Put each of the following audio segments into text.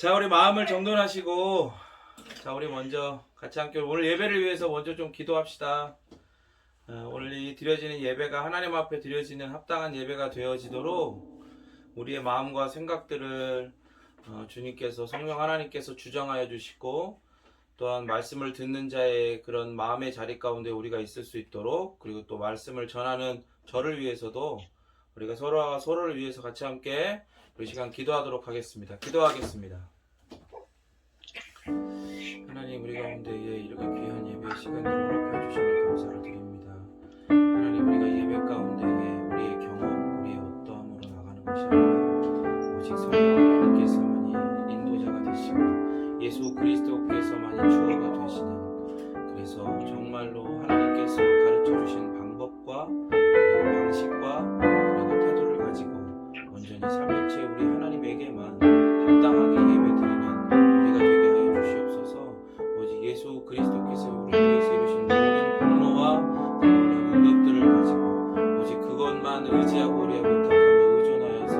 자, 우리 마음을 정돈하시고, 자, 우리 먼저 같이 함께 오늘 예배를 위해서 먼저 좀 기도합시다. 오늘 이 드려지는 예배가 하나님 앞에 드려지는 합당한 예배가 되어지도록 우리의 마음과 생각들을 주님께서, 성령 하나님께서 주정하여 주시고, 또한 말씀을 듣는 자의 그런 마음의 자리 가운데 우리가 있을 수 있도록, 그리고 또 말씀을 전하는 저를 위해서도 우리가 서로가 서로를 위해서 같이 함께 우리 시간 기도하도록 하겠습니다. 기도하겠습니다. 하나님, 우리 가운데에 이렇게 귀한 예배 시간을 허락해 주심을 감사를 드립니다. 하나님, 우리가 예배 가운데에 우리의 경험, 우리의 어떠함으로 나가는 것이 아니라 오직 성령 하나님께서만이 인도자가 되시고 예수 그리스도께서만이 주어가 되시는, 그래서 정말로 하나님께서 가르쳐 주신 방법과 그리고 방식과 그리고 태도를 가지고 온전히 삼일체 우리 하나님에게만 합당하게 예배드리는 우리가 되게 하여 주시옵소서. 오직 예수 그리스도께서 우리를 위해서 이루신 모든 공로와 모든 능력들을 가지고 오직 그것만 의지하고 우리가 부탁하며 의존하여서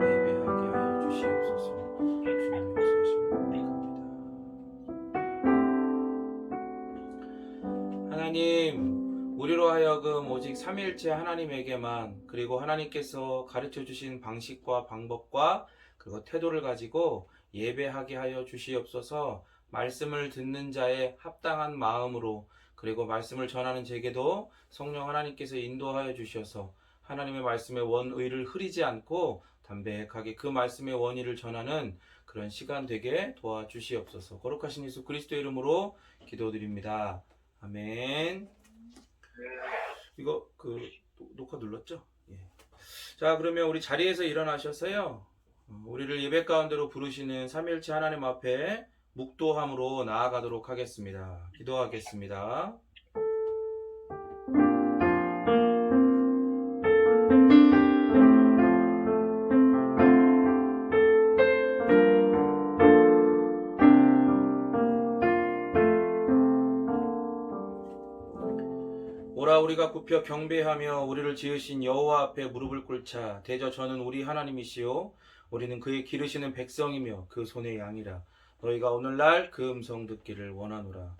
예배하게 하여 주시옵소서. 주님 역사하시면 고백합니다. 하나님, 우리로 하여금 오직 삼위일체 하나님에게만, 그리고 하나님께서 가르쳐 주신 방식과 방법과 그리고 태도를 가지고 예배하게 하여 주시옵소서. 말씀을 듣는 자의 합당한 마음으로, 그리고 말씀을 전하는 제게도 성령 하나님께서 인도하여 주셔서 하나님의 말씀의 원의를 흐리지 않고 담백하게 그 말씀의 원의를 전하는 그런 시간 되게 도와주시옵소서. 거룩하신 예수 그리스도의 이름으로 기도드립니다. 아멘. 이거 녹화 눌렀죠? 예. 자, 그러면 우리 자리에서 일어나셔서요, 우리를 예배 가운데로 부르시는 삼위일체 하나님 앞에 묵도함으로 나아가도록 하겠습니다. 기도하겠습니다. 오라, 우리가 굽혀 경배하며 우리를 지으신 여호와 앞에 무릎을 꿇자. 대저 저는 우리 하나님이시요 우리는 그의 기르시는 백성이며 그 손의 양이라. 너희가 오늘날 그 음성 듣기를 원하노라.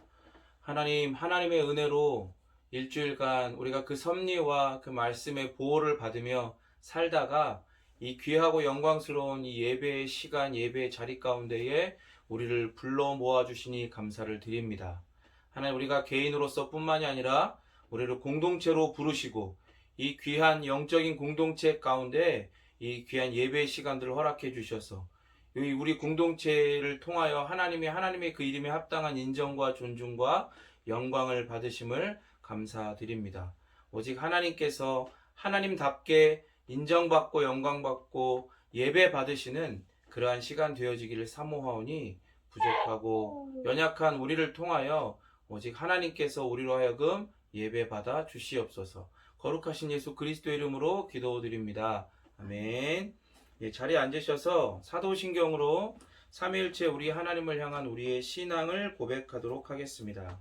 하나님, 하나님의 은혜로 일주일간 우리가 그 섭리와 그 말씀의 보호를 받으며 살다가 이 귀하고 영광스러운 이 예배의 시간, 예배의 자리 가운데에 우리를 불러 모아주시니 감사를 드립니다. 하나님, 우리가 개인으로서 뿐만이 아니라 우리를 공동체로 부르시고 이 귀한 영적인 공동체 가운데 이 귀한 예배의 시간들을 허락해 주셔서 우리 공동체를 통하여 하나님의 그 이름에 합당한 인정과 존중과 영광을 받으심을 감사드립니다. 오직 하나님께서 하나님답게 인정받고 영광받고 예배 받으시는 그러한 시간 되어지기를 사모하오니 부족하고 연약한 우리를 통하여 오직 하나님께서 우리로 하여금 예배 받아 주시옵소서. 거룩하신 예수 그리스도의 이름으로 기도드립니다. 아멘. 예, 자리에 앉으셔서 사도신경으로 삼위일체 우리 하나님을 향한 우리의 신앙을 고백하도록 하겠습니다.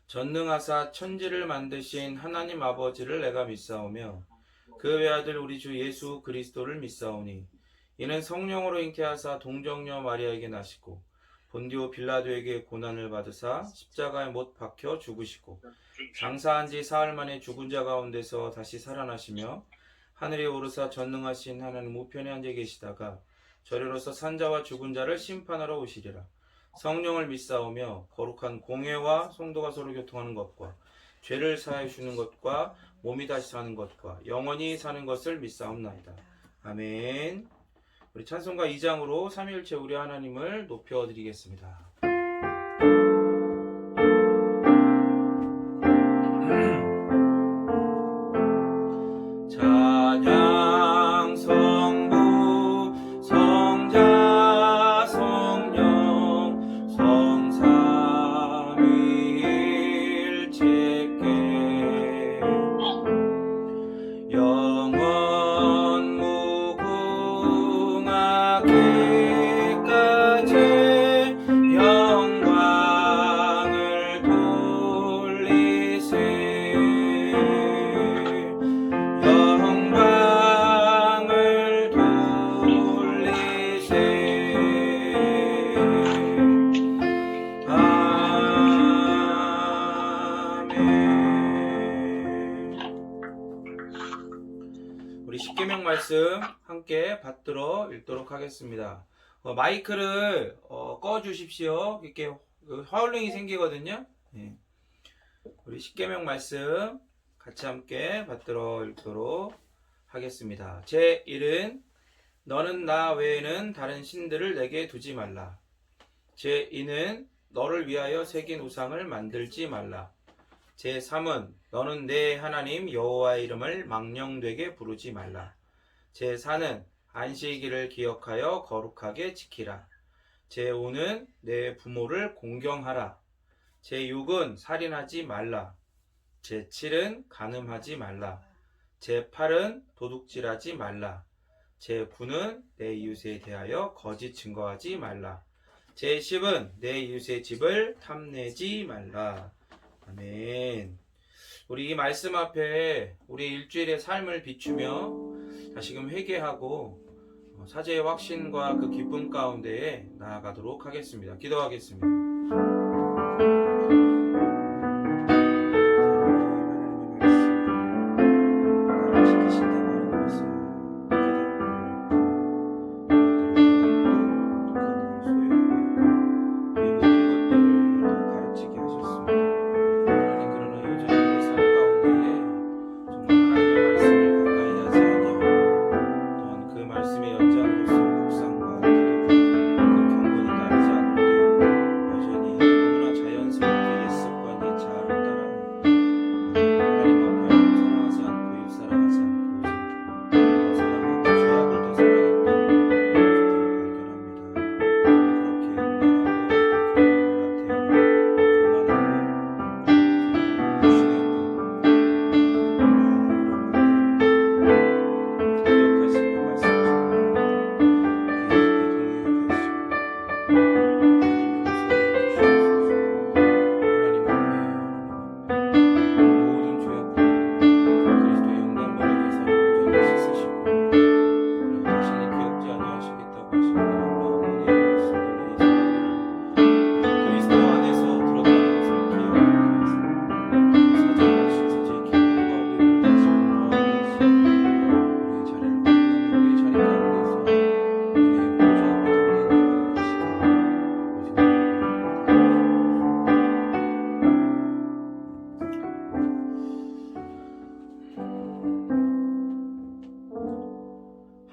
전능하사 천지를 만드신 하나님 아버지를 내가 믿사오며 그 외아들 우리 주 예수 그리스도를 믿사오니 이는 성령으로 잉태하사 동정녀 마리아에게 나시고 본디오 빌라도에게 고난을 받으사 십자가에 못 박혀 죽으시고 장사한 지 사흘 만에 죽은 자 가운데서 다시 살아나시며 하늘에 오르사 전능하신 하나님 우편에 앉아 계시다가 저리로서 산자와 죽은 자를 심판하러 오시리라. 성령을 믿사오며 거룩한 공회와 성도가 서로 교통하는 것과 죄를 사하여 주는 것과 몸이 다시 사는 것과 영원히 사는 것을 믿사옵나이다. 아멘. 우리 찬송가 2장으로 삼위일체 우리 하나님을 높여드리겠습니다. 찬양 성부 성자 성령 성삼위일체께 영원 무궁하게까지 말씀 함께 받들어 읽도록 하겠습니다. 마이크를 꺼 주십시오. 이렇게 화울링이 생기거든요. 네. 우리 십계명 말씀 같이 함께 받들어 읽도록 하겠습니다. 제1은 너는 나 외에는 다른 신들을 내게 두지 말라. 제2는 너를 위하여 새긴 우상을 만들지 말라. 제3은 너는 내 하나님 여호와의 이름을 망령되게 부르지 말라. 제4는 안식일을 기억하여 거룩하게 지키라. 제5는 내 부모를 공경하라. 제6은 살인하지 말라. 제7은 간음하지 말라. 제8은 도둑질하지 말라. 제9는 내 이웃에 대하여 거짓 증거하지 말라. 제10은 내 이웃의 집을 탐내지 말라. 아멘. 우리 이 말씀 앞에 우리 일주일의 삶을 비추며 다시금 회개하고 사제의 확신과 그 기쁨 가운데에 나아가도록 하겠습니다. 기도하겠습니다.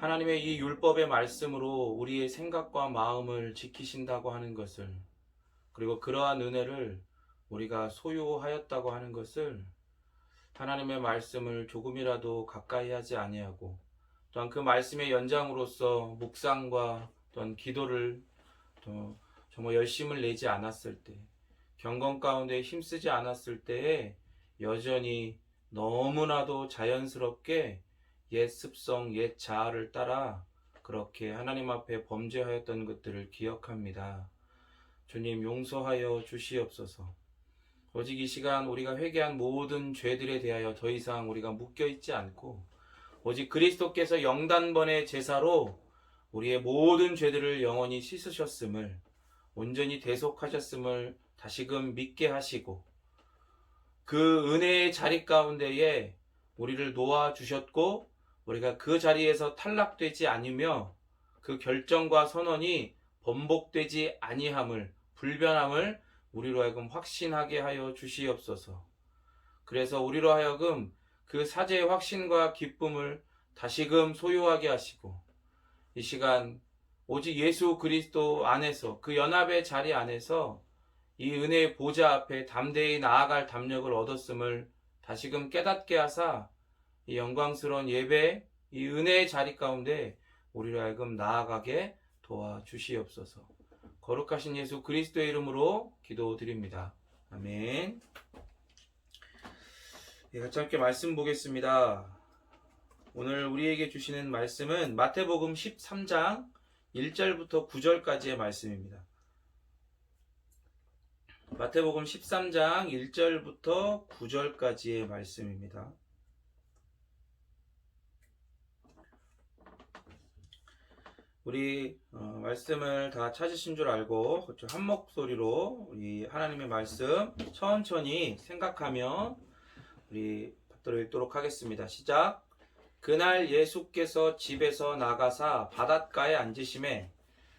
하나님의 이 율법의 말씀으로 우리의 생각과 마음을 지키신다고 하는 것을, 그리고 그러한 은혜를 우리가 소유하였다고 하는 것을, 하나님의 말씀을 조금이라도 가까이 하지 아니하고 또한 그 말씀의 연장으로서 묵상과 또한 기도를 또 정말 열심을 내지 않았을 때, 경건 가운데 힘쓰지 않았을 때에 여전히 너무나도 자연스럽게 옛 습성, 옛 자아를 따라 그렇게 하나님 앞에 범죄하였던 것들을 기억합니다. 주님 용서하여 주시옵소서. 오직 이 시간 우리가 회개한 모든 죄들에 대하여 더 이상 우리가 묶여있지 않고 오직 그리스도께서 영단번의 제사로 우리의 모든 죄들을 영원히 씻으셨음을, 온전히 대속하셨음을 다시금 믿게 하시고 그 은혜의 자리 가운데에 우리를 놓아주셨고 우리가 그 자리에서 탈락되지 않으며 그 결정과 선언이 번복되지 아니함을, 불변함을 우리로 하여금 확신하게 하여 주시옵소서. 그래서 우리로 하여금 그 사제의 확신과 기쁨을 다시금 소유하게 하시고 이 시간 오직 예수 그리스도 안에서 그 연합의 자리 안에서 이 은혜의 보좌 앞에 담대히 나아갈 담력을 얻었음을 다시금 깨닫게 하사 이 영광스러운 예배, 이 은혜의 자리 가운데 우리로 하여금 나아가게 도와주시옵소서. 거룩하신 예수 그리스도의 이름으로 기도드립니다. 아멘. 같이 함께 말씀 보겠습니다. 오늘 우리에게 주시는 말씀은 마태복음 13장 1절부터 9절까지의 말씀입니다. 마태복음 13장 1절부터 9절까지의 말씀입니다. 우리 말씀을 다 찾으신 줄 알고 한 목소리로 우리 하나님의 말씀 천천히 생각하며 우리 받들어 읽도록 하겠습니다. 시작. 그날 예수께서 집에서 나가사 바닷가에 앉으심에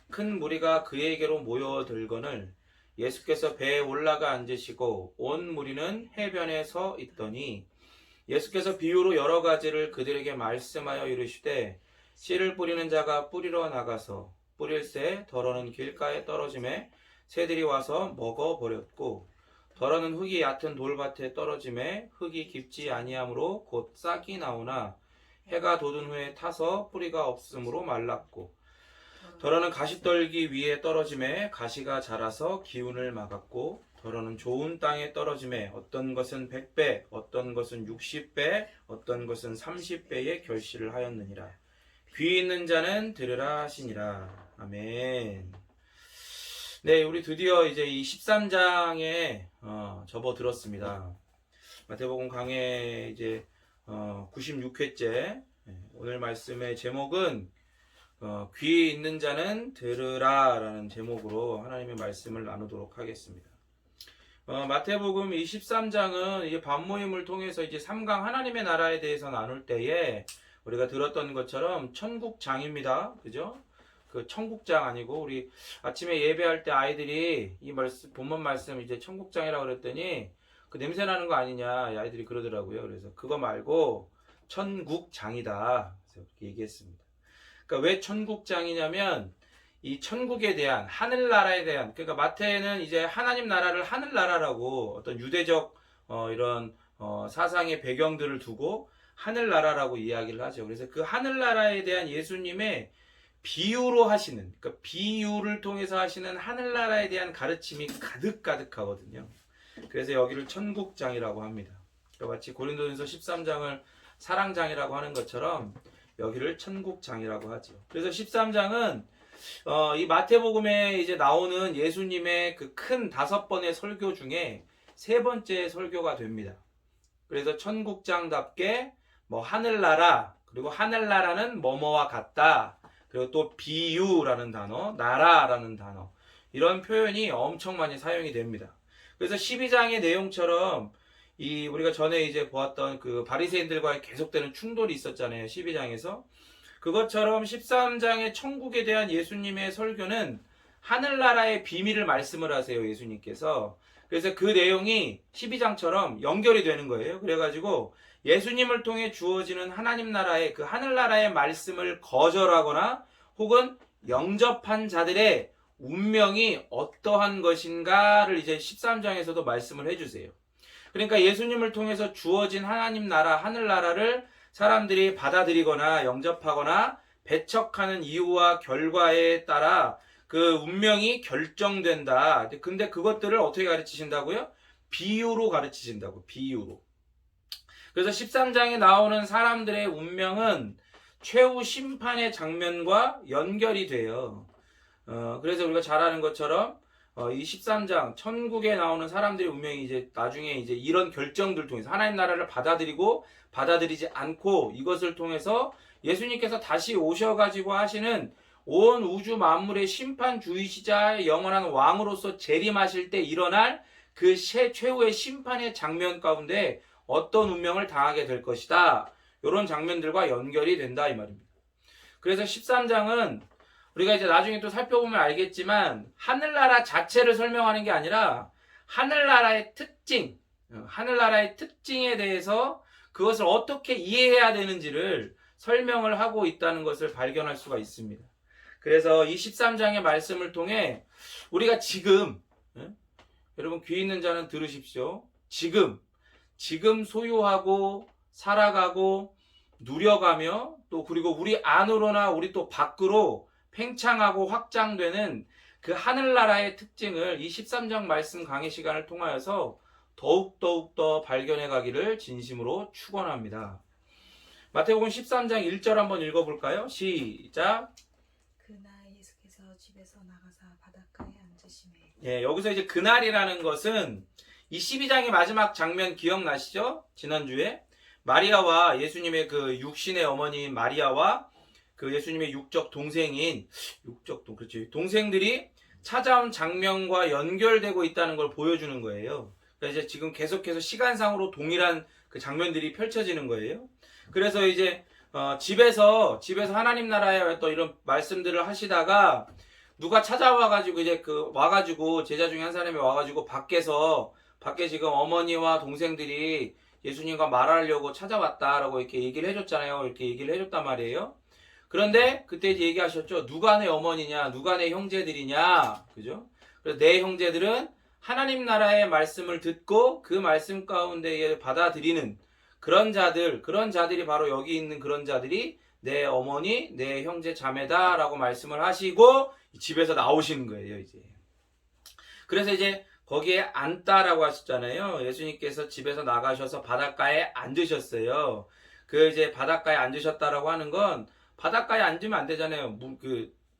큰 무리가 그에게로 모여들거늘 예수께서 배에 올라가 앉으시고 온 무리는 해변에 서 있더니 예수께서 비유로 여러 가지를 그들에게 말씀하여 이르시되 씨를 뿌리는 자가 뿌리러 나가서 뿌릴새 덜어는 길가에 떨어짐에 새들이 와서 먹어버렸고 덜어는 흙이 얕은 돌밭에 떨어짐에 흙이 깊지 아니하므로 곧 싹이 나오나 해가 돋은 후에 타서 뿌리가 없으므로 말랐고 덜어는 가시떨기 위에 떨어짐에 가시가 자라서 기운을 막았고 덜어는 좋은 땅에 떨어짐에 어떤 것은 100배 어떤 것은 60배 어떤 것은 30배의 결실을 하였느니라. 귀 있는 자는 들으라 하시니라. 아멘. 네, 우리 드디어 이제 이 13장에 접어들었습니다. 마태복음 강해 이제 96회째. 오늘 말씀의 제목은 귀 있는 자는 들으라 라는 제목으로 하나님의 말씀을 나누도록 하겠습니다. 마태복음 이 13장은 이제 밤모임을 통해서 이제 3강 하나님의 나라에 대해서 나눌 때에 우리가 들었던 것처럼 천국장입니다. 그죠? 그 천국장 아니고 우리 아침에 예배할 때 아이들이 이 말씀, 본문 말씀 이제 천국장이라고 그랬더니 그 냄새 나는 거 아니냐 아이들이 그러더라고요. 그래서 그거 말고 천국장이다. 그래서 그렇게 얘기했습니다. 그러니까 왜 천국장이냐면 이 천국에 대한 하늘나라에 대한 그러니까 마태는 이제 하나님 나라를 하늘나라라고 어떤 유대적 이런 사상의 배경들을 두고 하늘나라라고 이야기를 하죠. 그래서 그 하늘나라에 대한 예수님의 비유로 하시는 그러니까 비유를 통해서 하시는 하늘나라에 대한 가르침이 가득가득하거든요. 그래서 여기를 천국장이라고 합니다. 그러니까 마치 고린도전서 13장을 사랑장이라고 하는 것처럼 여기를 천국장이라고 하죠. 그래서 13장은 이 마태복음에 이제 나오는 예수님의 그 큰 5번의 설교 중에 3번째 설교가 됩니다. 그래서 천국장답게 뭐 하늘나라 그리고 하늘나라는 뭐뭐와 같다. 그리고 또 비유라는 단어, 나라라는 단어 이런 표현이 엄청 많이 사용이 됩니다. 그래서 12장의 내용처럼 이 우리가 전에 이제 보았던 그 바리새인들과의 계속되는 충돌이 있었잖아요. 12장에서. 그것처럼 13장의 천국에 대한 예수님의 설교는 하늘나라의 비밀을 말씀을 하세요. 예수님께서. 그래서 그 내용이 12장처럼 연결이 되는 거예요. 그래가지고 예수님을 통해 주어지는 하나님 나라의 그 하늘나라의 말씀을 거절하거나 혹은 영접한 자들의 운명이 어떠한 것인가를 이제 13장에서도 말씀을 해주세요. 그러니까 예수님을 통해서 주어진 하나님 나라, 하늘나라를 사람들이 받아들이거나 영접하거나 배척하는 이유와 결과에 따라 그 운명이 결정된다. 근데 그것들을 어떻게 가르치신다고요? 비유로 가르치신다고, 비유로. 그래서 13장에 나오는 사람들의 운명은 최후 심판의 장면과 연결이 돼요. 그래서 우리가 잘 아는 것처럼 이 13장 천국에 나오는 사람들의 운명이 이제 나중에 이제 이런 결정들 통해서 하나님 나라를 받아들이고 받아들이지 않고 이것을 통해서 예수님께서 다시 오셔가지고 하시는 온 우주 만물의 심판주이시자 영원한 왕으로서 재림하실 때 일어날 그 최후의 심판의 장면 가운데 어떤 운명을 당하게 될 것이다. 이런 장면들과 연결이 된다 이 말입니다. 그래서 13장은 우리가 이제 나중에 또 살펴보면 알겠지만 하늘나라 자체를 설명하는 게 아니라 하늘나라의 특징, 하늘나라의 특징에 대해서 그것을 어떻게 이해해야 되는지를 설명을 하고 있다는 것을 발견할 수가 있습니다. 그래서 이 13장의 말씀을 통해 우리가 지금 여러분 귀 있는 자는 들으십시오. 지금 소유하고 살아가고 누려가며 또 그리고 우리 안으로나 우리 또 밖으로 팽창하고 확장되는 그 하늘나라의 특징을 이 13장 말씀 강의 시간을 통하여서 더욱 더 발견해 가기를 진심으로 축원합니다. 마태복음 13장 1절 한번 읽어볼까요? 시작. 그날 예수께서 집에서 나가사 바닷가에 앉으시매. 예, 여기서 이제 그날이라는 것은 이 12장의 마지막 장면 기억나시죠? 지난주에 마리아와 예수님의 그 육신의 어머니인 마리아와 그 예수님의 육적 동생인 동생들이 찾아온 장면과 연결되고 있다는 걸 보여주는 거예요. 그러니까 이제 지금 계속해서 시간상으로 동일한 그 장면들이 펼쳐지는 거예요. 그래서 이제 집에서 하나님 나라의 또 이런 말씀들을 하시다가 누가 찾아와가지고 이제 와가지고 제자 중에 한 사람이 와가지고 밖에 지금 어머니와 동생들이 예수님과 말하려고 찾아왔다라고 이렇게 얘기를 해줬잖아요. 이렇게 얘기를 해줬단 말이에요. 그런데 그때 이제 얘기하셨죠. 누가 내 어머니냐, 누가 내 형제들이냐, 그죠? 그래서 내 형제들은 하나님 나라의 말씀을 듣고 그 말씀 가운데에 받아들이는 그런 자들이 바로 여기 있는 그런 자들이 내 어머니, 내 형제 자매다라고 말씀을 하시고 집에서 나오시는 거예요, 이제. 그래서 이제 거기에 앉다라고 하셨잖아요. 예수님께서 집에서 나가셔서 바닷가에 앉으셨어요. 그 이제 바닷가에 앉으셨다라고 하는 건 바닷가에 앉으면 안 되잖아요.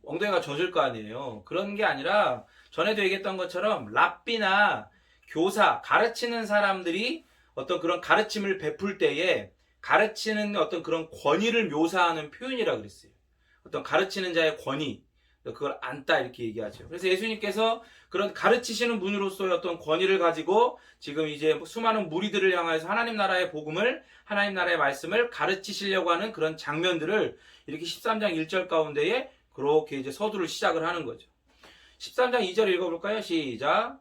엉덩이가 젖을 거 아니에요. 그런 게 아니라 전에도 얘기했던 것처럼 랍비나 교사, 가르치는 사람들이 어떤 그런 가르침을 베풀 때에 가르치는 어떤 그런 권위를 묘사하는 표현이라 그랬어요. 어떤 가르치는 자의 권위. 그걸 앉다 이렇게 얘기하죠. 그래서 예수님께서 그런 가르치시는 분으로서의 어떤 권위를 가지고 지금 이제 수많은 무리들을 향해서 하나님 나라의 복음을, 하나님 나라의 말씀을 가르치시려고 하는 그런 장면들을 이렇게 13장 1절 가운데에 그렇게 이제 서두를 시작을 하는 거죠. 13장 2절 읽어볼까요? 시작.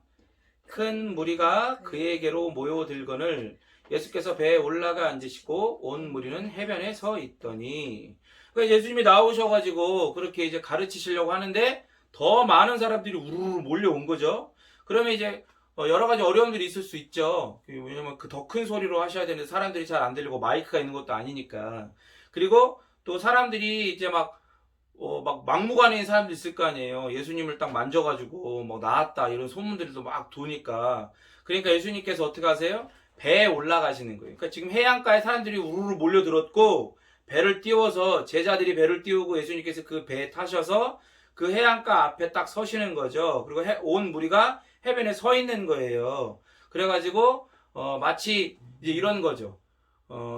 큰 무리가 그에게로 모여들거늘 예수께서 배에 올라가 앉으시고 온 무리는 해변에 서 있더니, 그러니까 예수님이 나오셔가지고 그렇게 이제 가르치시려고 하는데 더 많은 사람들이 우르르 몰려온 거죠. 그러면 이제 여러 가지 어려움들이 있을 수 있죠. 왜냐면 그 더 큰 소리로 하셔야 되는데 사람들이 잘 안 들리고 마이크가 있는 것도 아니니까. 그리고 또 사람들이 이제 막 막무가내인 사람도 있을 거 아니에요. 예수님을 딱 만져가지고 나았다 이런 소문들이 또 막 도니까. 그러니까 예수님께서 어떻게 하세요? 배에 올라가시는 거예요. 그러니까 지금 해안가에 사람들이 우르르 몰려들었고 배를 띄워서 제자들이 배를 띄우고 예수님께서 그 배에 타셔서 그 해안가 앞에 딱 서시는 거죠. 그리고 온 무리가 해변에 서 있는 거예요. 그래가지고 마치 이제 이런 거죠.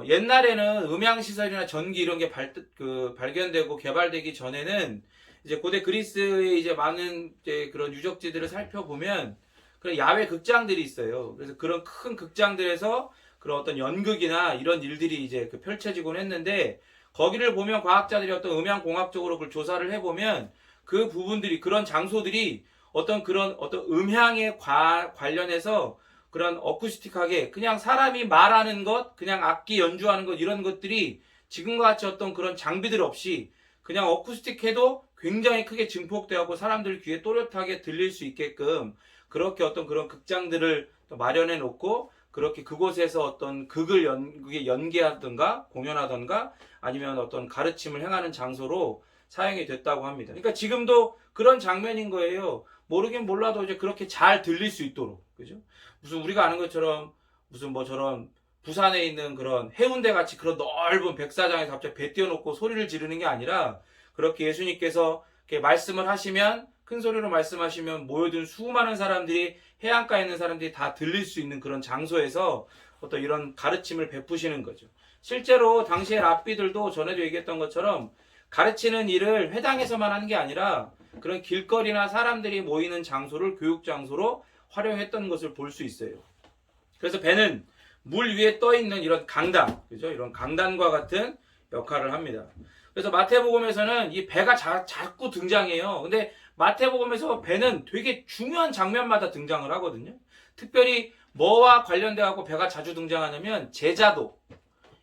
옛날에는 음향시설이나 전기 이런 게 발견되고 개발되기 전에는 이제 고대 그리스의 이제 많은 이제 그런 유적지들을 살펴보면 그런 야외 극장들이 있어요. 그래서 그런 큰 극장들에서 그런 어떤 연극이나 이런 일들이 이제 펼쳐지곤 했는데 거기를 보면 과학자들이 어떤 음향공학적으로 그걸 조사를 해보면 그 부분들이 그런 장소들이 어떤 음향에 관련해서 그런 어쿠스틱하게 그냥 사람이 말하는 것, 그냥 악기 연주하는 것 이런 것들이 지금과 같이 어떤 그런 장비들 없이 그냥 어쿠스틱해도 굉장히 크게 증폭되고 사람들 귀에 또렷하게 들릴 수 있게끔 그렇게 어떤 그런 극장들을 마련해 놓고 그렇게 그곳에서 어떤 극을 연기하든가 공연하든가 아니면 어떤 가르침을 행하는 장소로 사용이 됐다고 합니다. 그러니까 지금도 그런 장면인 거예요. 모르긴 몰라도 이제 그렇게 잘 들릴 수 있도록. 그죠? 무슨 우리가 아는 것처럼 무슨 저런 부산에 있는 그런 해운대 같이 그런 넓은 백사장에서 갑자기 배 띄워놓고 소리를 지르는 게 아니라 그렇게 예수님께서 이렇게 말씀을 하시면 큰 소리로 말씀하시면 모여든 수많은 사람들이 해안가에 있는 사람들이 다 들릴 수 있는 그런 장소에서 어떤 이런 가르침을 베푸시는 거죠. 실제로 당시의 랍비들도 전에도 얘기했던 것처럼 가르치는 일을 회당에서만 하는 게 아니라 그런 길거리나 사람들이 모이는 장소를 교육 장소로 활용했던 것을 볼 수 있어요. 그래서 배는 물 위에 떠 있는 이런 강단, 그죠? 이런 강단과 같은 역할을 합니다. 그래서 마태복음에서는 이 배가 자꾸 등장해요. 근데 마태복음에서 배는 되게 중요한 장면마다 등장을 하거든요. 특별히 뭐와 관련돼 갖고 배가 자주 등장하냐면 제자도,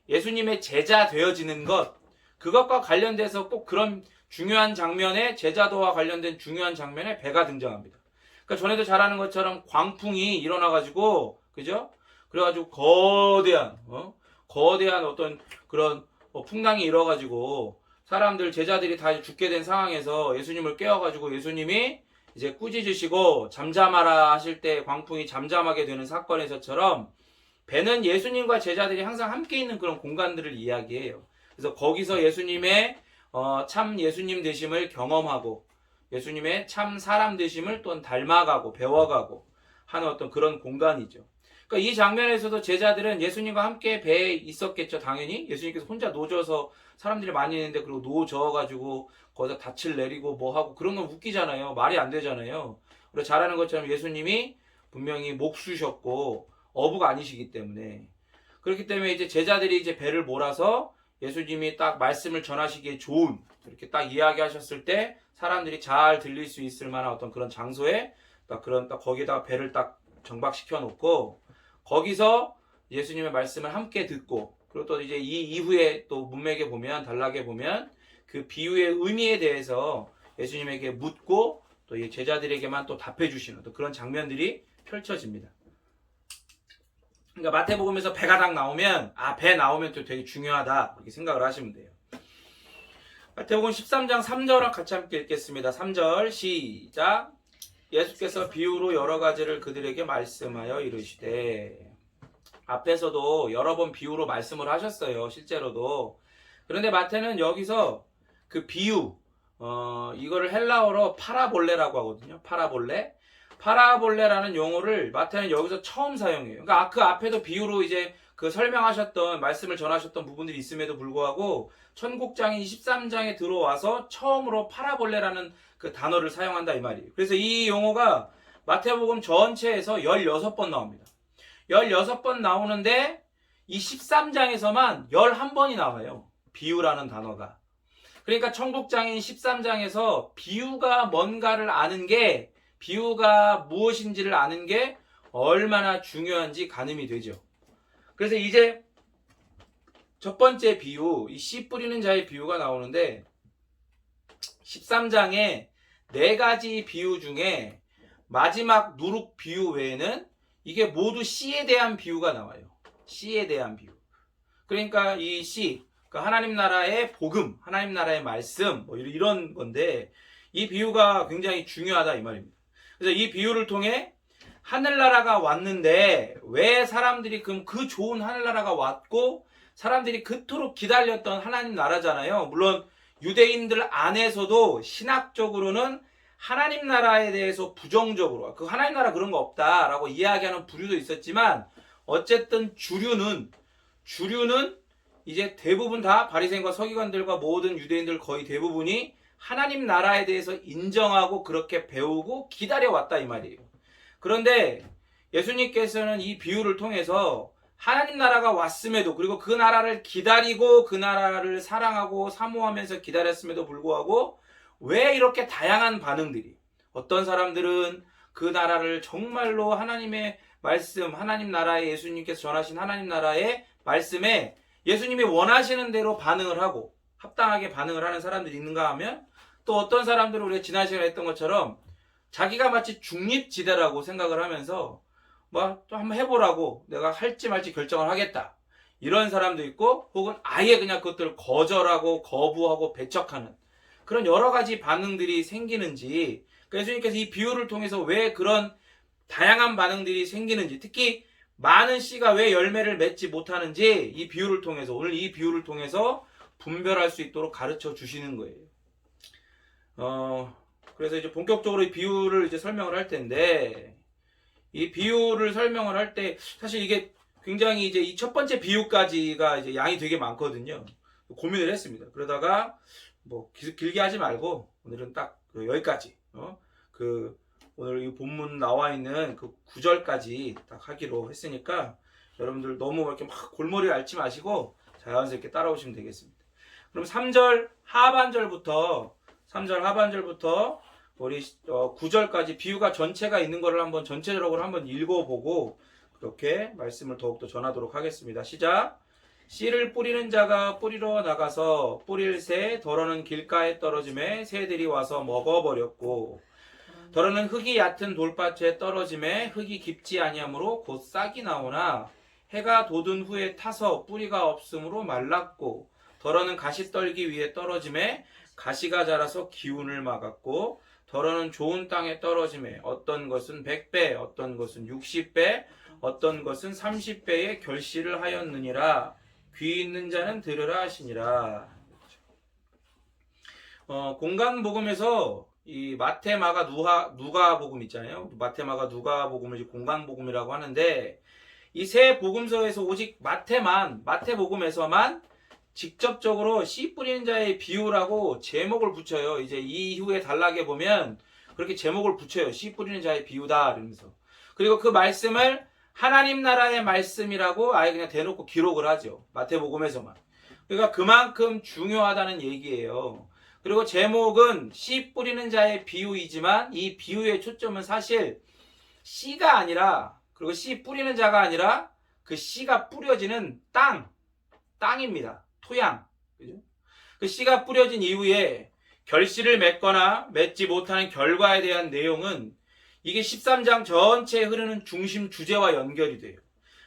예수님의 제자 되어지는 것, 그것과 관련돼서 꼭 그런 중요한 장면에 제자도와 관련된 중요한 장면에 배가 등장합니다. 그러니까 전에도 잘 아는 것처럼 광풍이 일어나가지고, 그죠? 그래가지고 거대한 어떤 그런 풍랑이 일어가지고 사람들 제자들이 다 죽게 된 상황에서 예수님을 깨워가지고 예수님이 이제 꾸짖으시고 잠잠하라 하실 때 광풍이 잠잠하게 되는 사건에서처럼 배는 예수님과 제자들이 항상 함께 있는 그런 공간들을 이야기해요. 그래서 거기서 예수님의 참 예수님 되심을 경험하고 예수님의 참 사람 되심을 또 닮아가고 배워가고 하는 어떤 그런 공간이죠. 그러니까 이 장면에서도 제자들은 예수님과 함께 배에 있었겠죠. 당연히 예수님께서 혼자 노져서 사람들이 많이 있는데 그리고 노져가지고 거기서 닻을 내리고 뭐 하고 그런 건 웃기잖아요. 말이 안 되잖아요. 우리가 잘 아는 것처럼 예수님이 분명히 목수셨고 어부가 아니시기 때문에 그렇기 때문에 이제 제자들이 이제 배를 몰아서 예수님이 딱 말씀을 전하시기에 좋은 이렇게 딱 이야기하셨을 때 사람들이 잘 들릴 수 있을 만한 어떤 그런 장소에 딱 그런 딱 거기다가 배를 딱 정박시켜 놓고 거기서 예수님의 말씀을 함께 듣고 그리고 또 이제 이 이후에 또 문맥에 보면 단락에 보면 그 비유의 의미에 대해서 예수님에게 묻고 또 이 제자들에게만 또 답해 주시는 또 그런 장면들이 펼쳐집니다. 그러니까 마태복음에서 배가 딱 나오면 배 나오면 또 되게 중요하다 이렇게 생각을 하시면 돼요. 마태복음 13장 3절을 같이 함께 읽겠습니다. 3절 시작. 예수께서 비유로 여러 가지를 그들에게 말씀하여 이르시되 앞에서도 여러 번 비유로 말씀을 하셨어요. 실제로도. 그런데 마태는 여기서 그 비유 이거를 헬라어로 파라볼레라고 하거든요. 파라볼레라는 용어를 마태는 여기서 처음 사용해요. 그러니까 그 앞에도 비유로 이제 그 설명하셨던 말씀을 전하셨던 부분들이 있음에도 불구하고 천국장인 13장에 들어와서 처음으로 파라볼레라는 그 단어를 사용한다 이 말이에요. 그래서 이 용어가 마태복음 전체에서 16번 나옵니다. 16번 나오는데 이 13장에서만 11번이 나와요. 비유라는 단어가. 그러니까 천국장인 13장에서 비유가 뭔가를 아는 게 비유가 무엇인지를 아는 게 얼마나 중요한지 가늠이 되죠. 그래서 이제 첫 번째 비유, 이 씨 뿌리는 자의 비유가 나오는데 13장에 4가지 비유 중에 마지막 누룩 비유 외에는 이게 모두 씨에 대한 비유가 나와요. 씨에 대한 비유. 그러니까 이 씨, 그러니까 하나님 나라의 복음, 하나님 나라의 말씀, 뭐 이런 건데 이 비유가 굉장히 중요하다 이 말입니다. 그래서 이 비유를 통해 하늘나라가 왔는데 왜 사람들이 그럼 그 좋은 하늘나라가 왔고 사람들이 그토록 기다렸던 하나님 나라잖아요. 물론 유대인들 안에서도 신학적으로는 하나님 나라에 대해서 부정적으로 그 하나님 나라 그런 거 없다라고 이야기하는 부류도 있었지만 어쨌든 주류는 이제 대부분 다 바리새인과 서기관들과 모든 유대인들 거의 대부분이 하나님 나라에 대해서 인정하고 그렇게 배우고 기다려왔다 이 말이에요. 그런데 예수님께서는 이 비유를 통해서 하나님 나라가 왔음에도 그리고 그 나라를 기다리고 그 나라를 사랑하고 사모하면서 기다렸음에도 불구하고 왜 이렇게 다양한 반응들이 어떤 사람들은 그 나라를 정말로 하나님의 말씀 하나님 나라에 예수님께서 전하신 하나님 나라의 말씀에 예수님이 원하시는 대로 반응을 하고 합당하게 반응을 하는 사람들이 있는가 하면 또 어떤 사람들은 우리가 지난 시간에 했던 것처럼 자기가 마치 중립지대라고 생각을 하면서 뭐 또 한번 해보라고 내가 할지 말지 결정을 하겠다 이런 사람도 있고 혹은 아예 그냥 그것들을 거절하고 거부하고 배척하는 그런 여러 가지 반응들이 생기는지 예수님께서 이 비유를 통해서 왜 그런 다양한 반응들이 생기는지 특히 많은 씨가 왜 열매를 맺지 못하는지 이 비유를 통해서 오늘 이 비유를 통해서 분별할 수 있도록 가르쳐 주시는 거예요. 그래서 이제 본격적으로 이 비유를 이제 설명을 할 텐데 이 비유를 설명을 할 때 사실 이게 굉장히 이제 이 첫 번째 비유까지가 이제 양이 되게 많거든요. 고민을 했습니다. 그러다가 뭐 길게 하지 말고 오늘은 딱 여기까지 오늘 이 본문 나와 있는 그 9절까지 딱 하기로 했으니까 여러분들 너무 이렇게 막 골머리 앓지 마시고 자연스럽게 따라오시면 되겠습니다. 그럼 3절 하반절부터 우리 9절까지 비유가 전체가 있는 거를 한번 전체적으로 한번 읽어보고 그렇게 말씀을 더욱더 전하도록 하겠습니다. 시작. 씨를 뿌리는 자가 뿌리러 나가서 뿌릴 새 더러는 길가에 떨어짐에 새들이 와서 먹어버렸고 더러는 흙이 얕은 돌밭에 떨어짐에 흙이 깊지 아니하므로 곧 싹이 나오나 해가 돋은 후에 타서 뿌리가 없으므로 말랐고 더러는 가시떨기 위에 떨어짐에 가시가 자라서 기운을 막았고 더러는 좋은 땅에 떨어짐에 어떤 것은 100배 어떤 것은 60배 어떤 것은 30배의 결실을 하였느니라. 귀 있는 자는 들으라 하시니라. 공간복음에서 이 마태, 마가, 누가복음 있잖아요. 마태, 마가, 누가복음을 공간복음이라고 하는데 이 세 복음서에서 오직 마태복음에서만 직접적으로 씨 뿌리는 자의 비유라고 제목을 붙여요. 이제 이후에 단락에 보면 그렇게 제목을 붙여요. 씨 뿌리는 자의 비유다 이러면서. 그리고 그 말씀을 하나님 나라의 말씀이라고 아예 그냥 대놓고 기록을 하죠. 마태복음에서만. 그러니까 그만큼 중요하다는 얘기예요. 그리고 제목은 씨 뿌리는 자의 비유이지만 이 비유의 초점은 사실 씨가 아니라, 그리고 씨 뿌리는 자가 아니라 그 씨가 뿌려지는 땅입니다. 토양. 그죠? 그 씨가 뿌려진 이후에 결실을 맺거나 맺지 못하는 결과에 대한 내용은 이게 13장 전체에 흐르는 중심 주제와 연결이 돼요.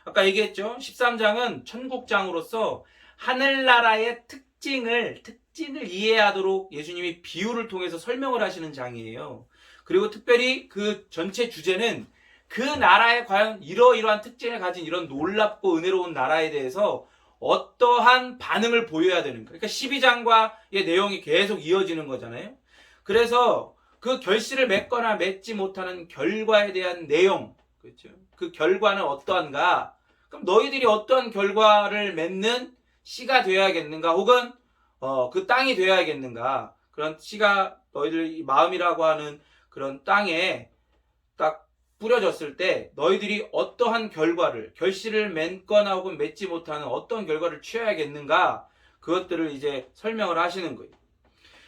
아까 얘기했죠? 13장은 천국장으로서 하늘나라의 특징을 이해하도록 예수님이 비유를 통해서 설명을 하시는 장이에요. 그리고 특별히 그 전체 주제는 그 나라에 과연 이러이러한 특징을 가진 이런 놀랍고 은혜로운 나라에 대해서 어떠한 반응을 보여야 되는가. 그러니까 12장과의 내용이 계속 이어지는 거잖아요. 그래서 그 결실을 맺거나 맺지 못하는 결과에 대한 내용, 그렇죠? 그 결과는 어떠한가? 그럼 너희들이 어떠한 결과를 맺는 씨가 되어야겠는가? 혹은 그 땅이 되어야겠는가? 그런 씨가 너희들 마음이라고 하는 그런 땅에 딱 뿌려졌을 때 너희들이 어떠한 결과를, 결실을 맺거나 혹은 맺지 못하는 어떤 결과를 취해야겠는가? 그것들을 이제 설명을 하시는 거예요.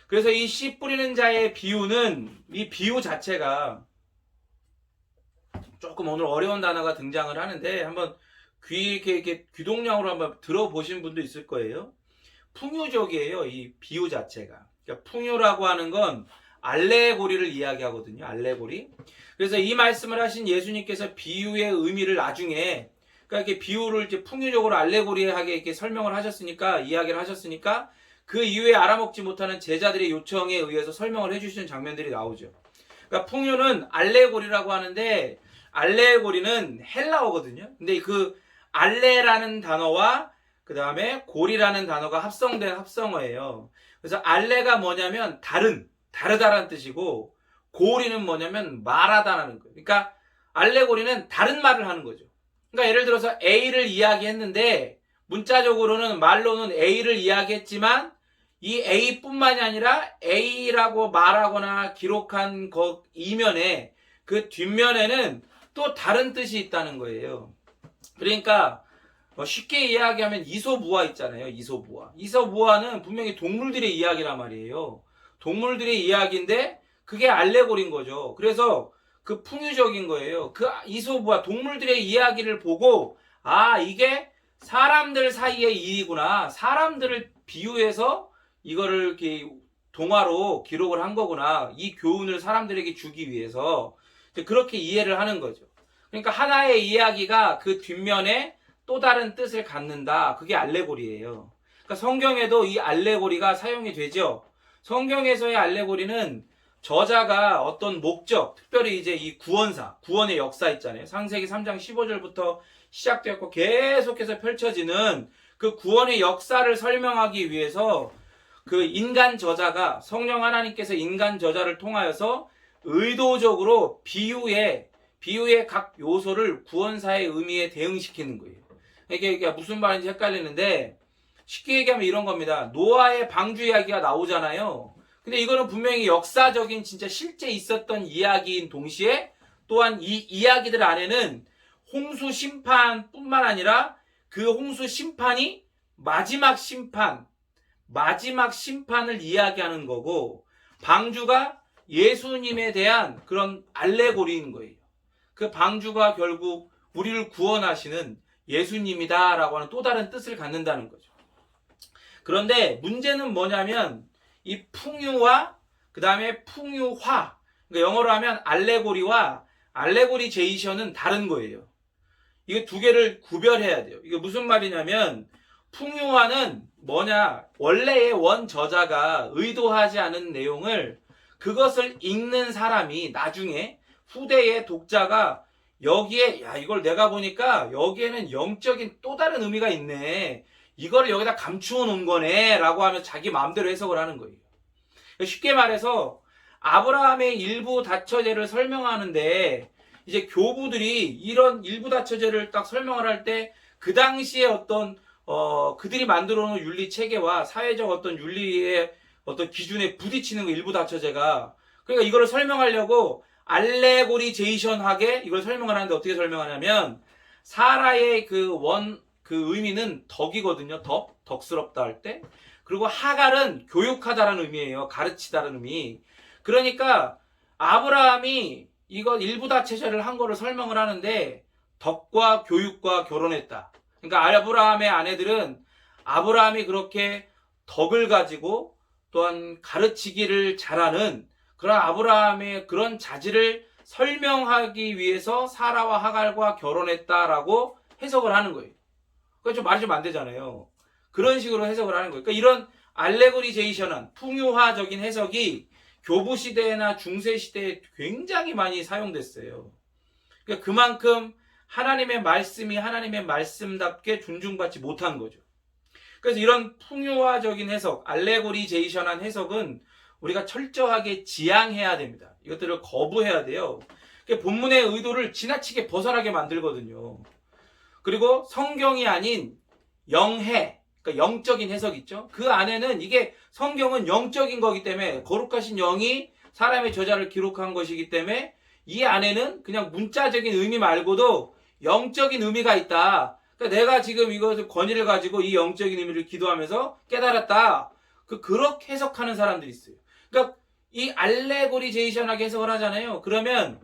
그래서 이 씨 뿌리는 자의 비유는, 이 비유 자체가 조금 오늘 어려운 단어가 등장을 하는데 한번 이렇게 귀동냥으로 한번 들어보신 분도 있을 거예요. 풍유적이에요, 이 비유 자체가. 그러니까 풍유라고 하는 건 알레고리를 이야기하거든요. 알레고리. 그래서 이 말씀을 하신 예수님께서 비유의 의미를 나중에, 그러니까 이렇게 비유를 이제 풍유적으로 알레고리하게 이렇게 설명을 하셨으니까, 이야기를 하셨으니까 그 이후에 알아먹지 못하는 제자들의 요청에 의해서 설명을 해주시는 장면들이 나오죠. 그러니까 풍유는 알레고리라고 하는데, 알레고리는 헬라어거든요. 근데 그 알레라는 단어와 그 다음에 고리라는 단어가 합성된 합성어예요. 그래서 알레가 뭐냐면 다르다라는 뜻이고, 고리는 뭐냐면 말하다라는 거예요. 그러니까 알레고리는 다른 말을 하는 거죠. 그러니까 예를 들어서 A를 이야기했는데 문자적으로는 말로는 A를 이야기했지만 이 A뿐만이 아니라 A라고 말하거나 기록한 것 이면에, 그 뒷면에는 또 다른 뜻이 있다는 거예요. 그러니까 쉽게 이야기하면 이소무화 있잖아요. 이소무화는 분명히 동물들의 이야기란 말이에요. 동물들의 이야기인데 그게 알레고리인 거죠. 그래서 그 풍유적인 거예요. 그 이소무화, 동물들의 이야기를 보고, 아, 이게 사람들 사이의 일이구나. 사람들을 비유해서 이거를 이렇게 동화로 기록을 한 거구나. 이 교훈을 사람들에게 주기 위해서 그렇게 이해를 하는 거죠. 그러니까 하나의 이야기가 그 뒷면에 또 다른 뜻을 갖는다. 그게 알레고리예요. 그러니까 성경에도 이 알레고리가 사용이 되죠. 성경에서의 알레고리는 저자가 어떤 목적, 특별히 이제 이 구원의 역사 있잖아요. 창세기 3장 15절부터 시작되었고 계속해서 펼쳐지는 그 구원의 역사를 설명하기 위해서 그 인간 저자가, 성령 하나님께서 인간 저자를 통하여서 의도적으로 비유의 각 요소를 구원사의 의미에 대응시키는 거예요. 이게 무슨 말인지 헷갈리는데, 쉽게 얘기하면 이런 겁니다. 노아의 방주 이야기가 나오잖아요. 근데 이거는 분명히 역사적인 진짜 실제 있었던 이야기인 동시에 또한 이 이야기들 안에는 홍수 심판뿐만 아니라 그 홍수 심판이 마지막 심판을 이야기하는 거고, 방주가 예수님에 대한 그런 알레고리인 거예요. 그 방주가 결국 우리를 구원하시는 예수님이다라고 하는 또 다른 뜻을 갖는다는 거죠. 그런데 문제는 뭐냐면 이 풍유와 그 다음에 풍유화, 그러니까 영어로 하면 알레고리와 알레고리제이션은 다른 거예요. 이거 두 개를 구별해야 돼요. 이게 무슨 말이냐면, 풍유화는 뭐냐, 원래의 원 저자가 의도하지 않은 내용을 그것을 읽는 사람이 나중에 후대의 독자가 여기에, 야, 이걸 내가 보니까 여기에는 영적인 또 다른 의미가 있네, 이걸 여기다 감추어 놓은 거네 라고 하면 자기 마음대로 해석을 하는 거예요. 쉽게 말해서 아브라함의 일부 다처제를 설명하는데, 이제 교부들이 이런 일부 다처제를 딱 설명을 할 때 그 당시에 어떤 그들이 만들어 놓은 윤리 체계와 사회적 어떤 윤리의 어떤 기준에 부딪히는 거, 일부 다처제가. 그러니까 이거를 설명하려고 알레고리제이션하게 이걸 설명을 하는데, 어떻게 설명하냐면 사라의 그 그 의미는 덕이거든요. 덕스럽다 할 때. 그리고 하갈은 교육하다라는 의미예요. 가르치다라는 의미. 그러니까 아브라함이 이거 일부다체절을 한 거를 설명을 하는데 덕과 교육과 결혼했다. 그러니까 아브라함의 아내들은 아브라함이 그렇게 덕을 가지고 또한 가르치기를 잘하는 그런 아브라함의 그런 자질을 설명하기 위해서 사라와 하갈과 결혼했다라고 해석을 하는 거예요. 그러니까 말이 좀 안 되잖아요. 그런 식으로 해석을 하는 거예요. 그러니까 이런 알레고리제이션한 풍요화적인 해석이 교부 시대나 중세 시대에 굉장히 많이 사용됐어요. 그러니까 그만큼 하나님의 말씀이 하나님의 말씀답게 존중받지 못한 거죠. 그래서 이런 풍요화적인 해석, 알레고리제이션한 해석은 우리가 철저하게 지양해야 됩니다. 이것들을 거부해야 돼요. 본문의 의도를 지나치게 벗어나게 만들거든요. 그리고 성경이 아닌 영해, 그러니까 영적인 해석 있죠. 그 안에는 이게 성경은 영적인 거기 때문에 거룩하신 영이 사람의 저자를 기록한 것이기 때문에 이 안에는 그냥 문자적인 의미 말고도 영적인 의미가 있다. 그러니까 내가 지금 이것을 권위를 가지고 이 영적인 의미를 기도하면서 깨달았다. 그렇게 해석하는 사람들이 있어요. 그러니까 이 알레고리제이션하게 해석을 하잖아요. 그러면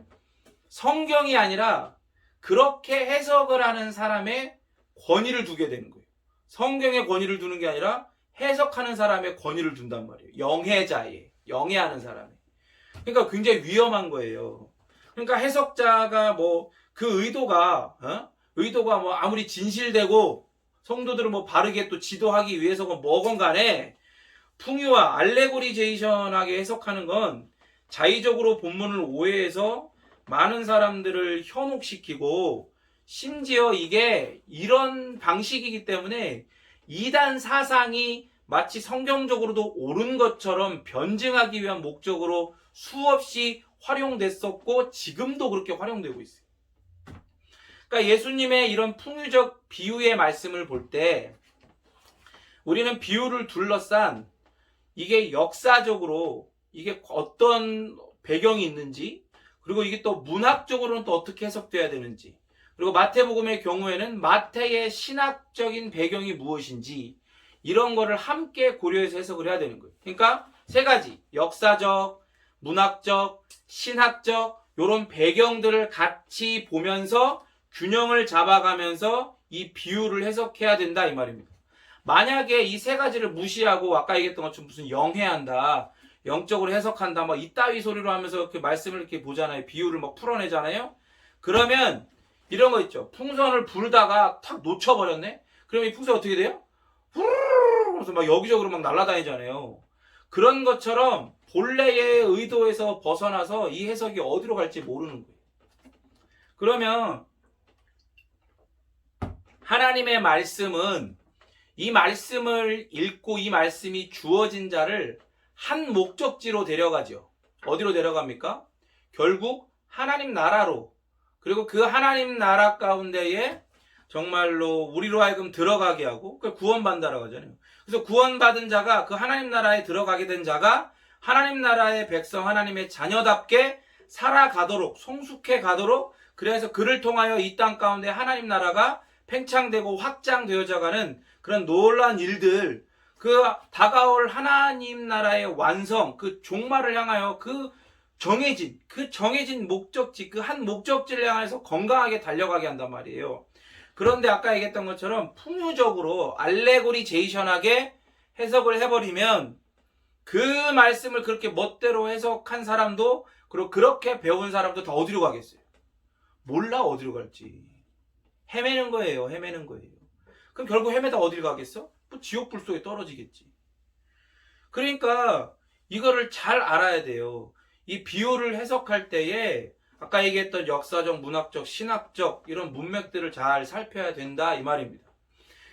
성경이 아니라 그렇게 해석을 하는 사람의 권위를 두게 되는 거예요. 성경의 권위를 두는 게 아니라 해석하는 사람의 권위를 둔단 말이에요. 영해자의, 영해하는 사람의. 그러니까 굉장히 위험한 거예요. 그러니까 해석자가 그 의도가 뭐 아무리 진실되고 성도들을 바르게 또 지도하기 위해서건 뭐건 간에 풍요와 알레고리제이션하게 해석하는 건 자의적으로 본문을 오해해서 많은 사람들을 현혹시키고 심지어 이게 이런 방식이기 때문에 이단 사상이 마치 성경적으로도 옳은 것처럼 변증하기 위한 목적으로 수없이 활용됐었고 지금도 그렇게 활용되고 있어요. 그러니까 예수님의 이런 풍유적 비유의 말씀을 볼 때 우리는 비유를 둘러싼 이게 역사적으로 이게 어떤 배경이 있는지 그리고 이게 또 문학적으로는 또 어떻게 해석돼야 되는지 그리고 마태복음의 경우에는 마태의 신학적인 배경이 무엇인지 이런 거를 함께 고려해서 해석을 해야 되는 거예요. 그러니까 세 가지 역사적, 문학적, 신학적 이런 배경들을 같이 보면서 균형을 잡아가면서 이 비유를 해석해야 된다 이 말입니다. 만약에 이 세 가지를 무시하고 아까 얘기했던 것처럼 무슨 영해한다, 영적으로 해석한다, 이따위 소리로 하면서 이렇게 말씀을 이렇게 보잖아요. 비유를 풀어내잖아요. 그러면 이런 거 있죠. 풍선을 불다가 탁 놓쳐버렸네. 그러면 이 풍선이 어떻게 돼요? 후루루루 하면서 여기저기로 날아다니잖아요. 그런 것처럼 본래의 의도에서 벗어나서 이 해석이 어디로 갈지 모르는 거예요. 그러면 하나님의 말씀은 이 말씀을 읽고 이 말씀이 주어진 자를 한 목적지로 데려가죠. 어디로 데려갑니까? 결국 하나님 나라로. 그리고 그 하나님 나라 가운데에 정말로 우리로 하여금 들어가게 하고 구원받는다라고 하잖아요. 그래서 구원받은 자가 그 하나님 나라에 들어가게 된 자가 하나님 나라의 백성 하나님의 자녀답게 살아가도록 성숙해 가도록 그래서 그를 통하여 이 땅 가운데 하나님 나라가 팽창되고 확장되어져가는 그런 놀라운 일들 그 다가올 하나님 나라의 완성 그 종말을 향하여 그 정해진 목적지 그 한 목적지를 향해서 건강하게 달려가게 한단 말이에요. 그런데 아까 얘기했던 것처럼 풍요적으로 알레고리제이션하게 해석을 해버리면 그 말씀을 그렇게 멋대로 해석한 사람도 그리고 그렇게 배운 사람도 다 어디로 가겠어요? 몰라 어디로 갈지. 헤매는 거예요. 그럼 결국 헤매다 어디로 가겠어? 지옥불 속에 떨어지겠지. 그러니까 이거를 잘 알아야 돼요. 이 비유를 해석할 때에 아까 얘기했던 역사적, 문학적, 신학적 이런 문맥들을 잘 살펴야 된다 이 말입니다.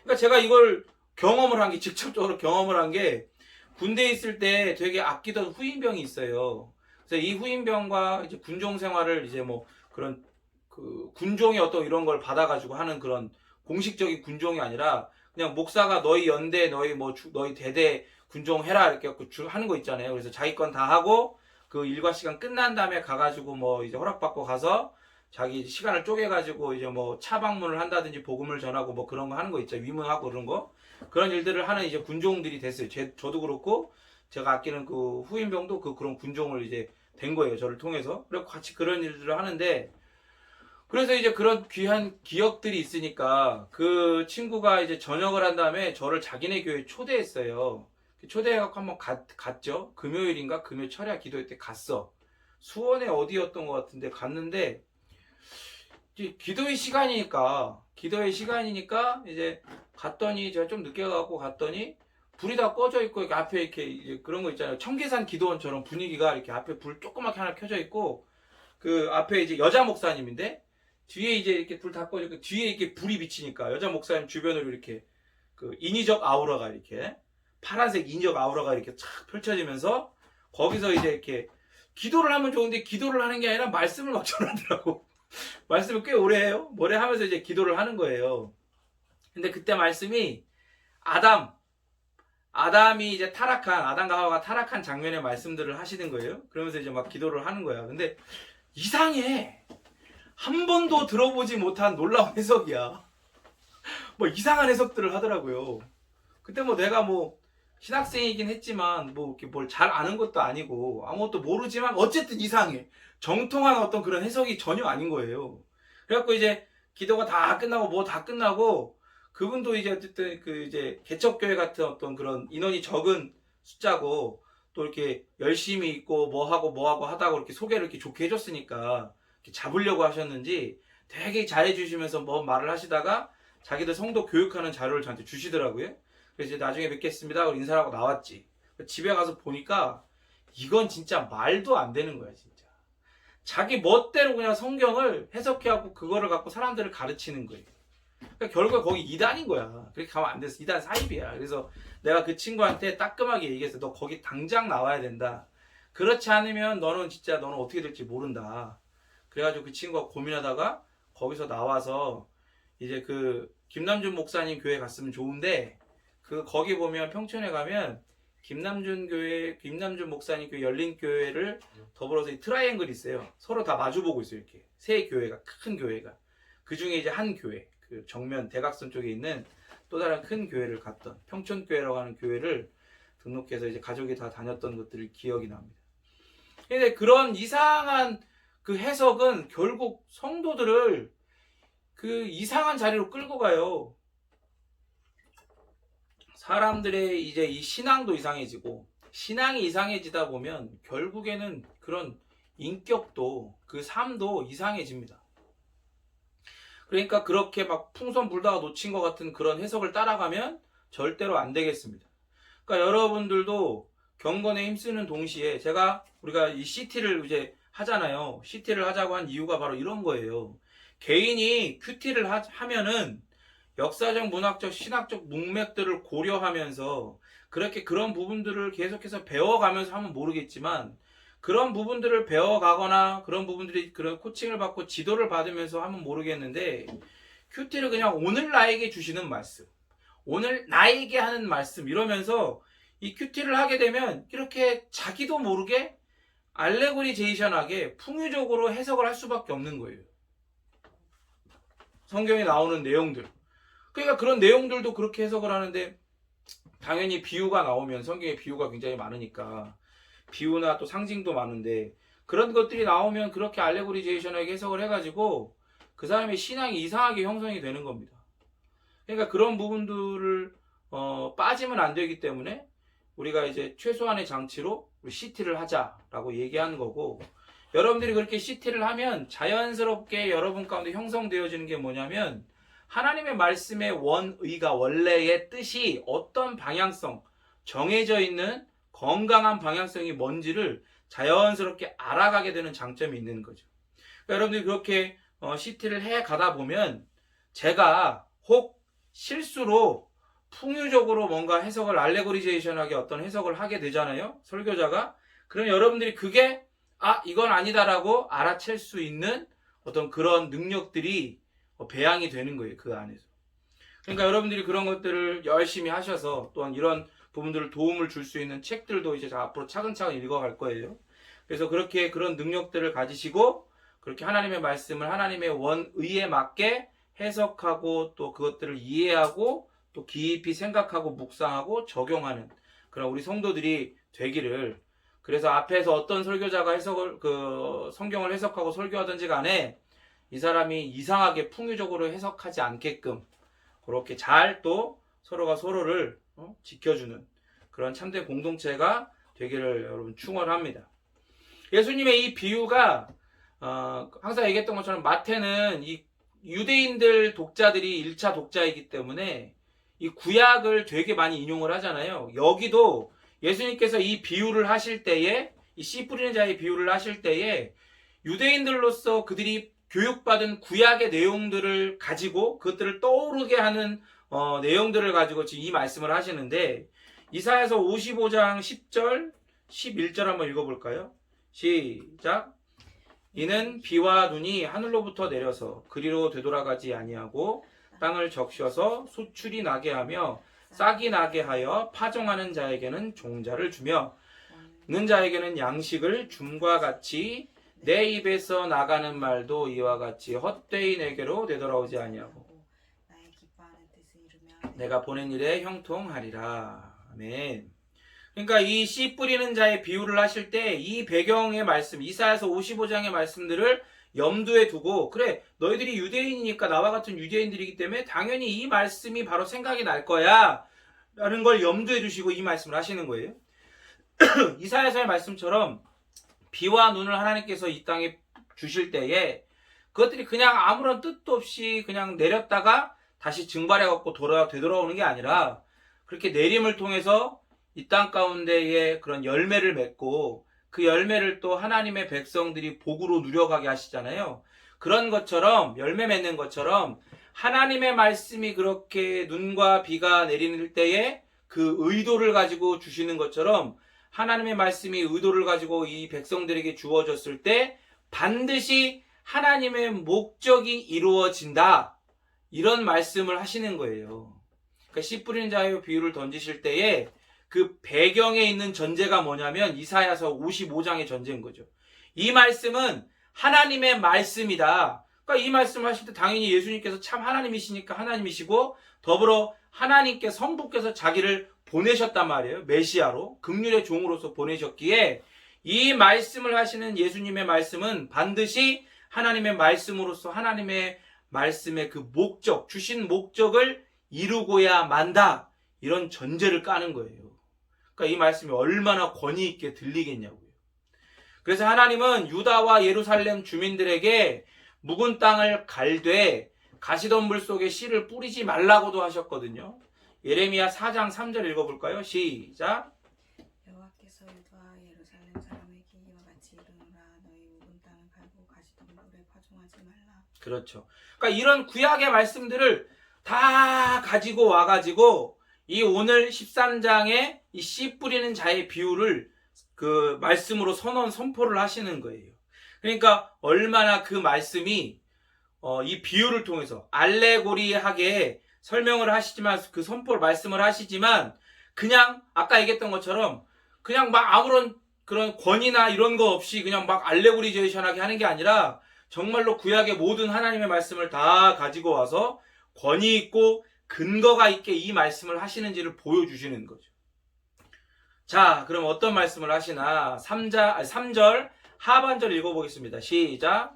그러니까 제가 이걸 직접적으로 경험을 한 게 군대에 있을 때 되게 아끼던 후임병이 있어요. 그래서 이 후임병과 이제 군종 생활을 이제 그런 그 군종의 어떤 이런 걸 받아가지고 하는 그런 공식적인 군종이 아니라 그냥 목사가 너희 연대, 너희 대대 군종 해라 이렇게 하는 거 있잖아요. 그래서 자기 건 다 하고 그 일과 시간 끝난 다음에 가가지고 이제 허락받고 가서 자기 시간을 쪼개가지고 이제 뭐 차 방문을 한다든지 복음을 전하고 뭐 그런 거 하는 거 있죠. 위문하고 그런 거. 그런 일들을 하는 이제 군종들이 됐어요. 저도 그렇고 제가 아끼는 그 후임병도 그런 군종을 이제 된 거예요. 저를 통해서. 그래서 같이 그런 일들을 하는데 그래서 이제 그런 귀한 기억들이 있으니까 그 친구가 이제 전역을 한 다음에 저를 자기네 교회에 초대했어요. 초대해갖고 한번 갔죠. 금요일인가? 금요일 철야 기도회 때 갔어. 수원에 어디였던 것 같은데 갔는데 이제 기도회 시간이니까 이제 갔더니 제가 좀 늦게 가고 갔더니 불이 다 꺼져 있고 이렇게 앞에 이렇게 이제 그런 거 있잖아요. 청계산 기도원처럼 분위기가 이렇게 앞에 불 조그맣게 하나 켜져 있고 그 앞에 이제 여자 목사님인데 뒤에 이제 이렇게 불 다 꺼져 있고 뒤에 이렇게 불이 비치니까 여자 목사님 주변으로 이렇게 그 인위적 아우라가 이렇게 파란색 인위적 아우라가 이렇게 쫙 펼쳐지면서 거기서 이제 이렇게 기도를 하면 좋은데 기도를 하는 게 아니라 말씀을 막 전하더라고. 말씀을 꽤 오래 해요. 뭐래 하면서 이제 기도를 하는 거예요. 근데 그때 말씀이 아담이 이제 아담과 하와가 타락한 장면의 말씀들을 하시는 거예요. 그러면서 이제 막 기도를 하는 거야. 근데 이상해. 한 번도 들어보지 못한 놀라운 해석이야. 뭐 이상한 해석들을 하더라고요. 그때 뭐 내가 뭐 신학생이긴 했지만 뭐 이렇게 뭘 잘 아는 것도 아니고 아무것도 모르지만 어쨌든 이상해. 정통한 어떤 그런 해석이 전혀 아닌 거예요. 그래갖고 이제 기도가 다 끝나고 뭐 다 끝나고 그분도 이제 어쨌든 그 이제 개척교회 같은 어떤 그런 인원이 적은 숫자고 또 이렇게 열심히 있고 뭐 하고 하다가 이렇게 소개를 이렇게 좋게 해줬으니까 이렇게 잡으려고 하셨는지 되게 잘해주시면서 뭐 말을 하시다가 자기들 성도 교육하는 자료를 저한테 주시더라고요. 그래서 이제 나중에 뵙겠습니다 하고 인사를 하고 나왔지. 집에 가서 보니까 이건 진짜 말도 안 되는 거야 진짜. 자기 멋대로 그냥 성경을 해석해갖고 그거를 갖고 사람들을 가르치는 거예요. 그러니까 결국에 거기 이단인 거야. 그렇게 가면 안 돼서 이단 사입이야. 그래서 내가 그 친구한테 따끔하게 얘기했어. 너 거기 당장 나와야 된다. 그렇지 않으면 너는 어떻게 될지 모른다. 그래가지고 그 친구가 고민하다가 거기서 나와서 이제 그 김남준 목사님 교회 갔으면 좋은데 그 거기 보면 평촌에 가면 김남준 목사님 교회 열린교회를 더불어서 이 트라이앵글이 있어요. 서로 다 마주보고 있어요. 이렇게 세 교회가 큰 교회가 그 중에 이제 한 교회 그 정면 대각선 쪽에 있는 또 다른 큰 교회를 갔던 평촌교회라고 하는 교회를 등록해서 이제 가족이 다 다녔던 것들이 기억이 납니다. 근데 그런 이상한 그 해석은 결국 성도들을 그 이상한 자리로 끌고 가요. 사람들의 이제 이 신앙도 이상해지고 신앙이 이상해지다 보면 결국에는 그런 인격도 그 삶도 이상해집니다. 그러니까 그렇게 막 풍선 불다가 놓친 것 같은 그런 해석을 따라가면 절대로 안 되겠습니다. 그러니까 여러분들도 경건에 힘쓰는 동시에 우리가 이 CT를 이제 하잖아요. CT를 하자고 한 이유가 바로 이런 거예요. 개인이 큐티를 하면은 역사적, 문학적, 신학적 문맥들을 고려하면서 그런 부분들을 계속해서 배워가면서 하면 모르겠지만 그런 부분들을 배워가거나 그런 부분들이 그런 코칭을 받고 지도를 받으면서 하면 모르겠는데 큐티를 그냥 오늘 나에게 주시는 말씀, 오늘 나에게 하는 말씀 이러면서 이 큐티를 하게 되면 이렇게 자기도 모르게 알레고리제이션하게 풍유적으로 해석을 할 수밖에 없는 거예요. 성경에 나오는 내용들. 그러니까 그런 내용들도 그렇게 해석을 하는데 당연히 비유가 나오면 성경에 비유가 굉장히 많으니까 비유나 또 상징도 많은데 그런 것들이 나오면 그렇게 알레고리제이션하게 해석을 해가지고 그 사람의 신앙이 이상하게 형성이 되는 겁니다. 그러니까 그런 부분들을 빠지면 안 되기 때문에 우리가 이제 최소한의 장치로 CT를 하자라고 얘기하는 거고 여러분들이 그렇게 CT를 하면 자연스럽게 여러분 가운데 형성되어지는 게 뭐냐면 하나님의 말씀의 원의가 원래의 뜻이 어떤 방향성 정해져 있는 건강한 방향성이 뭔지를 자연스럽게 알아가게 되는 장점이 있는 거죠. 그러니까 여러분들이 그렇게 CT를 해 가다 보면 제가 혹 실수로 풍유적으로 뭔가 해석을 알레고리제이션하게 어떤 해석을 하게 되잖아요. 설교자가. 그럼 여러분들이 그게 이건 아니다라고 알아챌 수 있는 어떤 그런 능력들이 배양이 되는 거예요. 그 안에서. 그러니까 여러분들이 그런 것들을 열심히 하셔서 또한 이런 부분들을 도움을 줄 수 있는 책들도 이제 앞으로 차근차근 읽어갈 거예요. 그래서 그렇게 그런 능력들을 가지시고 그렇게 하나님의 말씀을 하나님의 원의에 맞게 해석하고 또 그것들을 이해하고 또 깊이 생각하고 묵상하고 적용하는 그런 우리 성도들이 되기를. 그래서 앞에서 어떤 설교자가 성경을 해석하고 설교하든지 간에 이 사람이 이상하게 풍요적으로 해석하지 않게끔 그렇게 잘 또 서로가 서로를 지켜주는 그런 참된 공동체가 되기를 여러분 축원합니다. 예수님의 이 비유가 항상 얘기했던 것처럼 마태는 이 유대인들 독자들이 1차 독자이기 때문에 이 구약을 되게 많이 인용을 하잖아요. 여기도 예수님께서 이 비유를 하실 때에 이 씨 뿌리는 자의 비유를 하실 때에 유대인들로서 그들이 교육받은 구약의 내용들을 가지고 그것들을 떠오르게 하는 내용들을 가지고 지금 이 말씀을 하시는데 이사야서 55장 10절 11절 한번 읽어볼까요? 시작. 이는 비와 눈이 하늘로부터 내려서 그리로 되돌아가지 아니하고 땅을 적셔서 소출이 나게 하며 싹이 나게 하여 파종하는 자에게는 종자를 주며 는 자에게는 양식을 줌과 같이 내 입에서 나가는 말도 이와 같이 헛되이 내게로 되돌아오지 아니하고 내가 보낸 일에 형통하리라. 아멘. 그러니까 이 씨 뿌리는 자의 비유를 하실 때 이 배경의 말씀, 이사야서 55장의 말씀들을 염두에 두고 그래 너희들이 유대인이니까 나와 같은 유대인들이기 때문에 당연히 이 말씀이 바로 생각이 날 거야 라는 걸 염두에 두시고 이 말씀을 하시는 거예요. 이사야서의 말씀처럼 비와 눈을 하나님께서 이 땅에 주실 때에 그것들이 그냥 아무런 뜻도 없이 그냥 내렸다가 다시 증발해갖고 되돌아오는 게 아니라 그렇게 내림을 통해서 이 땅 가운데에 그런 열매를 맺고 그 열매를 또 하나님의 백성들이 복으로 누려가게 하시잖아요. 그런 것처럼 열매 맺는 것처럼 하나님의 말씀이 그렇게 눈과 비가 내리는 때에 그 의도를 가지고 주시는 것처럼 하나님의 말씀이 의도를 가지고 이 백성들에게 주어졌을 때 반드시 하나님의 목적이 이루어진다. 이런 말씀을 하시는 거예요. 그러니까 씨 뿌리는 자의 비유를 던지실 때에 그 배경에 있는 전제가 뭐냐면 이사야서 55장의 전제인 거죠. 이 말씀은 하나님의 말씀이다. 그러니까 이 말씀을 하실 때 당연히 예수님께서 참 하나님이시니까 하나님이시고 더불어 하나님께 성부께서 자기를 보내셨단 말이에요. 메시아로 긍휼의 종으로서 보내셨기에 이 말씀을 하시는 예수님의 말씀은 반드시 하나님의 말씀으로서 하나님의 말씀의 그 목적, 주신 목적을 이루고야 만다. 이런 전제를 까는 거예요. 그러니까 이 말씀이 얼마나 권위 있게 들리겠냐고요. 그래서 하나님은 유다와 예루살렘 주민들에게 묵은 땅을 갈되 가시덤불 속에 씨를 뿌리지 말라고도 하셨거든요. 예레미야 4장 3절 읽어볼까요? 시작. 여호와께서 유다와 예루살렘 사람에게 이와 같이 이르노라 너희 묵은 땅을 갈고 가시덤불에 파종하지 말라. 그렇죠. 그러니까 이런 구약의 말씀들을 다 가지고 와가지고 이 오늘 13장에 이 씨 뿌리는 자의 비유를 그 말씀으로 선포를 하시는 거예요. 그러니까 얼마나 그 말씀이 이 비유를 통해서 알레고리하게 설명을 하시지만 그 선포를 말씀을 하시지만 그냥 아까 얘기했던 것처럼 그냥 막 아무런 그런 권위나 이런 거 없이 그냥 막 알레고리제이션하게 하는 게 아니라 정말로 구약의 모든 하나님의 말씀을 다 가지고 와서 권위 있고 근거가 있게 이 말씀을 하시는지를 보여주시는 거죠. 자, 그럼 어떤 말씀을 하시나 3절 하반절 읽어보겠습니다. 시작.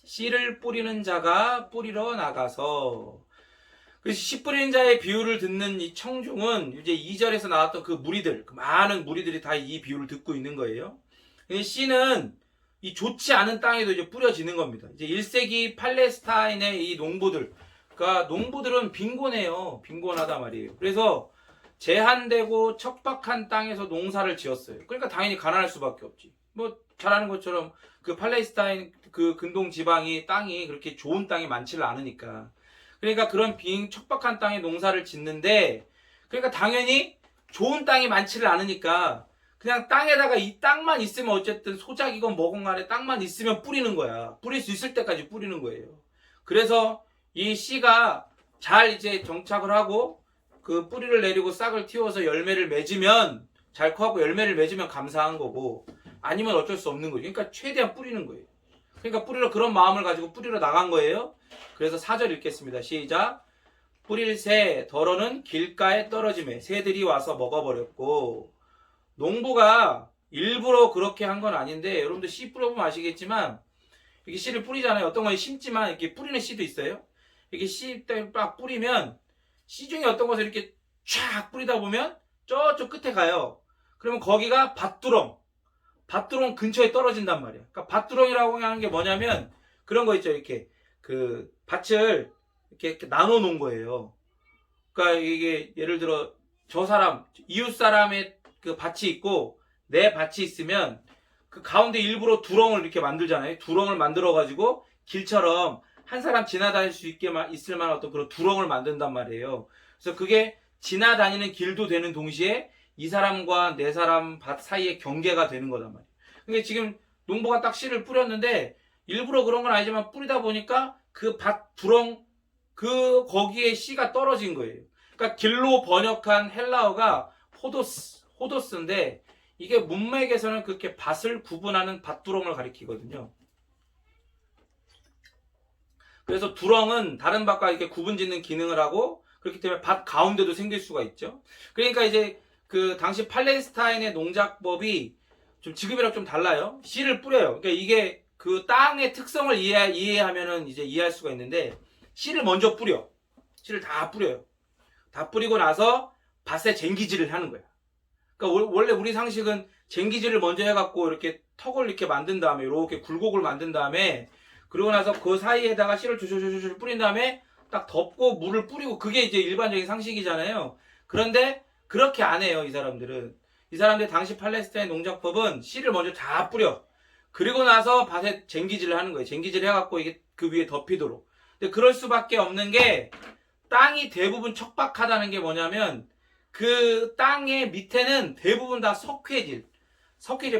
씨를 뿌리는 자가 뿌리러 나가서. 그래서 씨 뿌리는 자의 비유를 듣는 이 청중은 이제 2절에서 나왔던 그 무리들, 그 많은 무리들이 다 이 비유를 듣고 있는 거예요. 씨는 이 좋지 않은 땅에도 이제 뿌려지는 겁니다. 이제 1세기 팔레스타인의 이 농부들, 그러니까 농부들은 빈곤해요. 빈곤하다 말이에요. 그래서 제한되고 척박한 땅에서 농사를 지었어요. 그러니까 당연히 가난할 수밖에 없지. 뭐 잘 아는 것처럼 그 팔레스타인 그 근동 지방이 땅이 그렇게 좋은 땅이 많지를 않으니까. 그러니까 그런 척박한 땅에 농사를 짓는데 그러니까 당연히 좋은 땅이 많지를 않으니까 그냥 땅에다가 이 땅만 있으면 어쨌든 소작이건 뭐건 간에 땅만 있으면 뿌리는 거야. 뿌릴 수 있을 때까지 뿌리는 거예요. 그래서 이 씨가 잘 이제 정착을 하고 그 뿌리를 내리고 싹을 틔워서 열매를 맺으면 잘 커갖고 열매를 맺으면 감사한 거고 아니면 어쩔 수 없는 거죠. 그러니까 최대한 뿌리는 거예요. 그러니까 뿌리러 그런 마음을 가지고 뿌리러 나간 거예요. 그래서 4절 읽겠습니다. 시작. 뿌릴 새 덜어는 길가에 떨어짐에 새들이 와서 먹어버렸고. 농부가 일부러 그렇게 한 건 아닌데 여러분들 씨 뿌려보면 아시겠지만 이렇게 씨를 뿌리잖아요. 어떤 건 심지만 이렇게 뿌리는 씨도 있어요. 이렇게 씨 딱 뿌리면 씨 중에 어떤 것을 이렇게 쫙 뿌리다 보면 저쪽 끝에 가요. 그러면 거기가 밭두렁 근처에 떨어진단 말이에요. 그러니까 밭두렁이라고 하는 게 뭐냐면 그런 거 있죠. 이렇게 그 밭을 이렇게 나눠 놓은 거예요. 그러니까 이게 예를 들어 저 사람 이웃 사람의 그 밭이 있고 내 밭이 있으면 그 가운데 일부러 두렁을 이렇게 만들잖아요. 두렁을 만들어 가지고 길처럼 한 사람 지나다닐 수 있게 있을 만한 어떤 그런 두렁을 만든단 말이에요. 그래서 그게 지나다니는 길도 되는 동시에 이 사람과 내 사람 밭 사이의 경계가 되는 거단 말이에요. 근데 지금 농부가 딱 씨를 뿌렸는데 일부러 그런 건 아니지만 뿌리다 보니까 그 밭 두렁 그 거기에 씨가 떨어진 거예요. 그러니까 길로 번역한 헬라어가 호도스인데 이게 문맥에서는 그렇게 밭을 구분하는 밭두렁을 가리키거든요. 그래서 두렁은 다른 밭과 이렇게 구분짓는 기능을 하고 그렇기 때문에 밭 가운데도 생길 수가 있죠. 그러니까 이제 그 당시 팔레스타인의 농작법이 좀 지금이랑 좀 달라요. 씨를 뿌려요. 그러니까 이게 그 땅의 특성을 이해하면은 이제 이해할 수가 있는데 씨를 먼저 뿌려. 씨를 다 뿌려요. 다 뿌리고 나서 밭에 쟁기질을 하는 거야. 그러니까 원래 우리 상식은 쟁기질을 먼저 해갖고 이렇게 턱을 이렇게 만든 다음에 이렇게 굴곡을 만든 다음에 그러고 나서 그 사이에다가 씨를 조조조조 뿌린 다음에 딱 덮고 물을 뿌리고 그게 이제 일반적인 상식이잖아요. 그런데 그렇게 안 해요, 이 사람들은. 이 사람들 당시 팔레스타인 농작법은 씨를 먼저 다 뿌려. 그리고 나서 밭에 쟁기질을 하는 거예요. 쟁기질 해갖고 이게 그 위에 덮이도록. 근데 그럴 수밖에 없는 게 땅이 대부분 척박하다는 게 뭐냐면 그 땅의 밑에는 대부분 다 석회질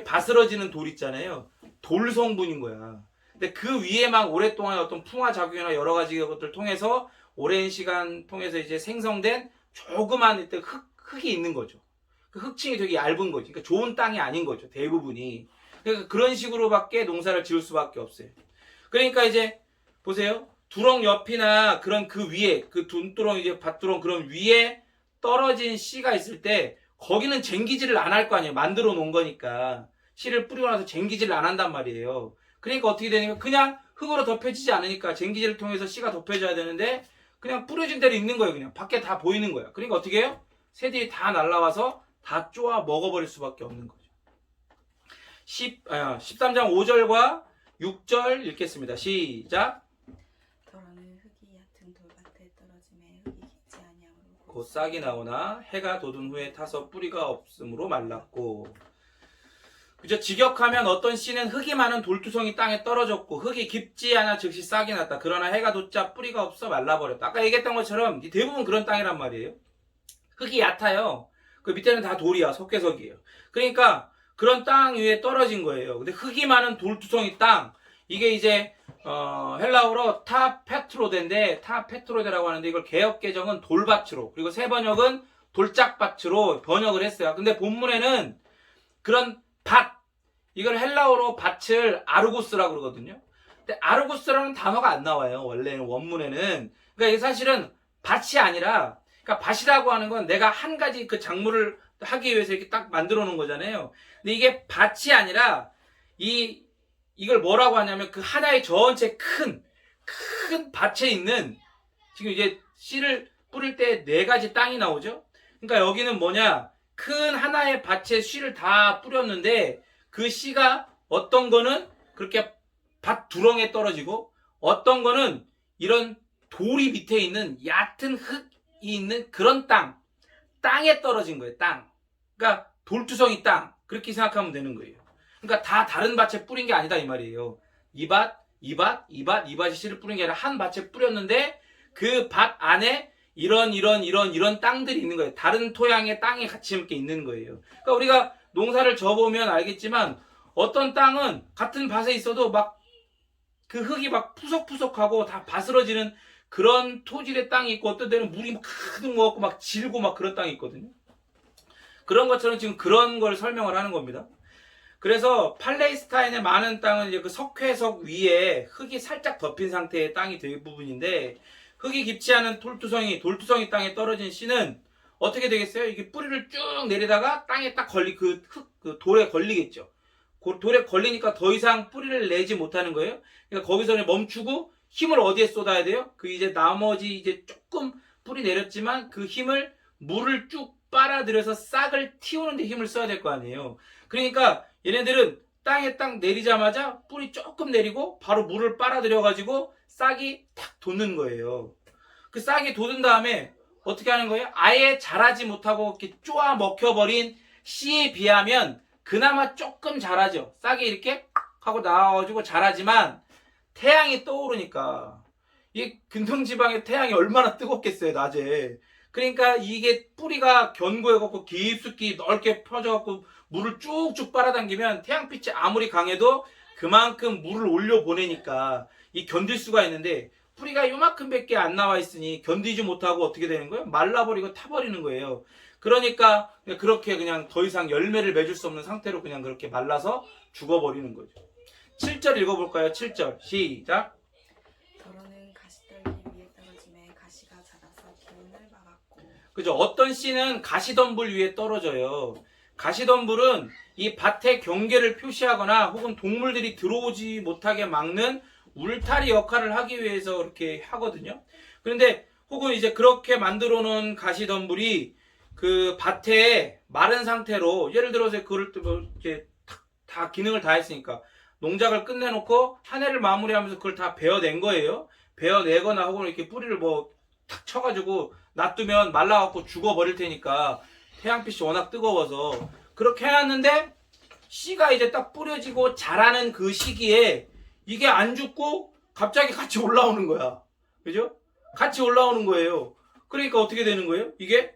바스러지는 돌 있잖아요. 돌 성분인 거야. 근데 그 위에만 오랫동안 어떤 풍화작용이나 여러 가지 것들 통해서 오랜 시간 통해서 이제 생성된 조그만 흙이 있는 거죠. 그 흙층이 되게 얇은 거지. 그러니까 좋은 땅이 아닌 거죠. 대부분이. 그러니까 그런 식으로밖에 농사를 지을 수밖에 없어요. 그러니까 이제 보세요. 두렁 옆이나 그런 그 위에 그 돈두렁 이제 밭두렁 그런 위에 떨어진 씨가 있을 때 거기는 쟁기질을 안 할 거 아니에요. 만들어 놓은 거니까. 씨를 뿌리고 나서 쟁기질을 안 한단 말이에요. 그러니까 어떻게 되냐면 그냥 흙으로 덮여지지 않으니까 쟁기질을 통해서 씨가 덮여져야 되는데 그냥 뿌려진 대로 있는 거예요. 그냥 밖에 다 보이는 거야. 그러니까 어떻게 해요? 새들이 다 날라와서 다 쪼아 먹어버릴 수밖에 없는 거죠. 13장 5절과 6절 읽겠습니다. 시작. 덜어는 흙이 얕은 돌밭에 떨어짐에 흙이 깊지 아니하므로 곧 싹이 나오나 해가 돋은 후에 타서 뿌리가 없으므로 말랐고. 그죠? 직역하면 어떤 씨는 흙이 많은 돌투성이 땅에 떨어졌고 흙이 깊지 않아 즉시 싹이 났다. 그러나 해가 돋자 뿌리가 없어 말라버렸다. 아까 얘기했던 것처럼 대부분 그런 땅이란 말이에요. 흙이 얕아요. 그 밑에는 다 돌이야. 석회석이에요. 그러니까 그런 땅 위에 떨어진 거예요. 근데 흙이 많은 돌투성이 땅 이게 이제 헬라어로 타페트로데인데 타페트로데라고 하는데 이걸 개역개정은 돌밭으로 그리고 새 번역은 돌짝밭으로 번역을 했어요. 근데 본문에는 그런 밭 이걸 헬라어로 밭을 아르고스라고 그러거든요. 근데 아르고스라는 단어가 안 나와요. 원래는 원문에는. 그러니까 이게 사실은 밭이 아니라 그러니까 밭이라고 하는 건 내가 한 가지 그 작물을 하기 위해서 이렇게 딱 만들어 놓은 거잖아요. 근데 이게 밭이 아니라 이걸 뭐라고 하냐면 그 하나의 전체 큰 밭에 있는 지금 이제 씨를 뿌릴 때 4가지 땅이 나오죠. 그러니까 여기는 뭐냐? 큰 하나의 밭에 씨를 다 뿌렸는데 그 씨가 어떤 거는 그렇게 밭 두렁에 떨어지고 어떤 거는 이런 돌이 밑에 있는 얕은 흙이 있는 그런 땅에 떨어진 거예요. 땅. 그러니까 돌투성이 땅. 그렇게 생각하면 되는 거예요. 그러니까 다 다른 밭에 뿌린 게 아니다 이 말이에요. 이 밭이 씨를 뿌린 게 아니라 한 밭에 뿌렸는데 그 밭 안에 이런 땅들이 있는 거예요. 다른 토양의 땅이 같이 이렇게 있는 거예요. 그러니까 우리가 농사를 져보면 알겠지만 어떤 땅은 같은 밭에 있어도 막 그 흙이 막 푸석푸석하고 다 바스러지는 그런 토질의 땅이 있고 어떤 데는 물이 막 가득 먹었고 막 질고 막 그런 땅이 있거든요. 그런 것처럼 지금 그런 걸 설명을 하는 겁니다. 그래서 팔레스타인의 많은 땅은 이제 그 석회석 위에 흙이 살짝 덮인 상태의 땅이 대부분인데, 흙이 깊지 않은 돌투성이 땅에 떨어진 씨는 어떻게 되겠어요? 이게 뿌리를 쭉 내리다가 땅에 딱 그 돌에 걸리겠죠. 그 돌에 걸리니까 더 이상 뿌리를 내지 못하는 거예요. 그러니까 거기서 멈추고 힘을 어디에 쏟아야 돼요? 그 이제 나머지 이제 조금 뿌리 내렸지만 그 힘을 물을 쭉 빨아들여서 싹을 틔우는 데 힘을 써야 될 거 아니에요. 그러니까 얘네들은 땅에 딱 내리자마자 뿌리 조금 내리고 바로 물을 빨아들여 가지고 싹이 탁 돋는 거예요. 그 싹이 돋은 다음에 어떻게 하는 거예요? 아예 자라지 못하고 이렇게 쪼아 먹혀버린 씨에 비하면 그나마 조금 자라죠. 싹이 이렇게 하고 나와가지고 자라지만 태양이 떠오르니까 이 근동지방의 태양이 얼마나 뜨겁겠어요, 낮에. 그러니까 이게 뿌리가 견고해갖고 깊숙이 넓게 펴져갖고 물을 쭉쭉 빨아당기면 태양빛이 아무리 강해도 그만큼 물을 올려보내니까 이 견딜 수가 있는데, 뿌리가 요만큼밖에 안 나와 있으니 견디지 못하고 어떻게 되는 거예요? 말라버리고 타버리는 거예요. 그러니까 그렇게 그냥 더 이상 열매를 맺을 수 없는 상태로 그냥 그렇게 말라서 죽어버리는 거죠. 7절 읽어볼까요? 7절 시작. 더러는 가시떨기 위에 떨어짐에 가시가 자라서 기운을 막았고. 그죠? 어떤 씨는 가시덤불 위에 떨어져요. 가시덤불은 이 밭의 경계를 표시하거나 혹은 동물들이 들어오지 못하게 막는 울타리 역할을 하기 위해서 그렇게 하거든요. 그런데 혹은 이제 그렇게 만들어 놓은 가시덤불이 그 밭에 마른 상태로, 예를 들어서 그걸 뭐 이제 다 기능을 다 했으니까 농작을 끝내놓고 한 해를 마무리하면서 그걸 다 베어낸 거예요. 베어내거나 혹은 이렇게 뿌리를 뭐 탁 쳐가지고 놔두면 말라갖고 죽어버릴 테니까, 태양빛이 워낙 뜨거워서 그렇게 해놨는데, 씨가 이제 딱 뿌려지고 자라는 그 시기에 이게 안 죽고 갑자기 같이 올라오는 거야. 그죠? 같이 올라오는 거예요. 그러니까 어떻게 되는 거예요? 이게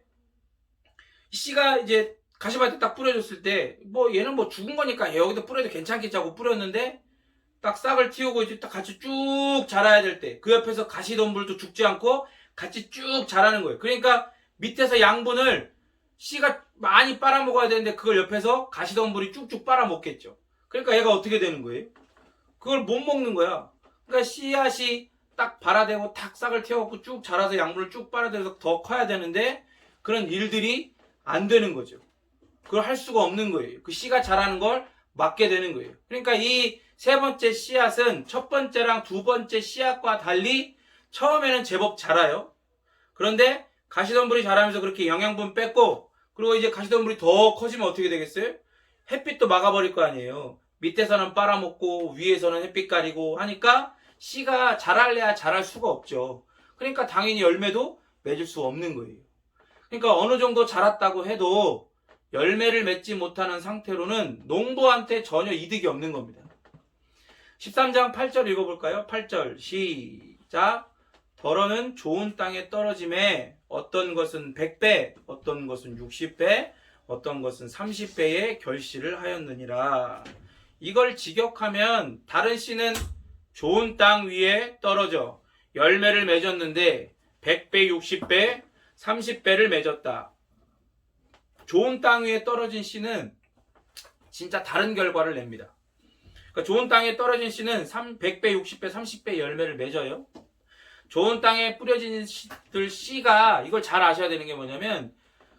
씨가 이제 가시밭에 딱 뿌려졌을 때, 뭐 얘는 뭐 죽은 거니까 여기다 뿌려도 괜찮겠지 하고 뿌렸는데, 딱 싹을 틔우고 이제 딱 같이 쭉 자라야 될 때 그 옆에서 가시덤불도 죽지 않고 같이 쭉 자라는 거예요. 그러니까 밑에서 양분을 씨가 많이 빨아먹어야 되는데 그걸 옆에서 가시덤불이 쭉쭉 빨아먹겠죠. 그러니까 얘가 어떻게 되는 거예요? 그걸 못 먹는 거야. 그러니까 씨앗이 딱 발아대고 탁 싹을 틔워갖고 쭉 자라서 양분을 쭉 빨아들여서 더 커야 되는데 그런 일들이 안 되는 거죠. 그걸 할 수가 없는 거예요. 그 씨가 자라는 걸 막게 되는 거예요. 그러니까 이 세 번째 씨앗은 첫 번째랑 두 번째 씨앗과 달리 처음에는 제법 자라요. 그런데 가시덤불이 자라면서 그렇게 영양분 뺐고, 그리고 이제 가시덤불이 더 커지면 어떻게 되겠어요? 햇빛도 막아버릴 거 아니에요. 밑에서는 빨아먹고 위에서는 햇빛 가리고 하니까 씨가 자랄래야 자랄 수가 없죠. 그러니까 당연히 열매도 맺을 수 없는 거예요. 그러니까 어느 정도 자랐다고 해도 열매를 맺지 못하는 상태로는 농부한테 전혀 이득이 없는 겁니다. 13장 8절 읽어볼까요? 8절 시작. 더러는 좋은 땅에 떨어짐에 어떤 것은 100배, 어떤 것은 60배, 어떤 것은 30배의 결실을 하였느니라. 이걸 직역하면 다른 씨는 좋은 땅 위에 떨어져 열매를 맺었는데 100배, 60배, 30배를 맺었다. 좋은 땅 위에 떨어진 씨는 진짜 다른 결과를 냅니다. 그러니까 좋은 땅에 떨어진 씨는 100배, 60배, 30배 열매를 맺어요. 좋은 땅에 뿌려진 씨가 이걸 잘 아셔야 되는 게 뭐냐면,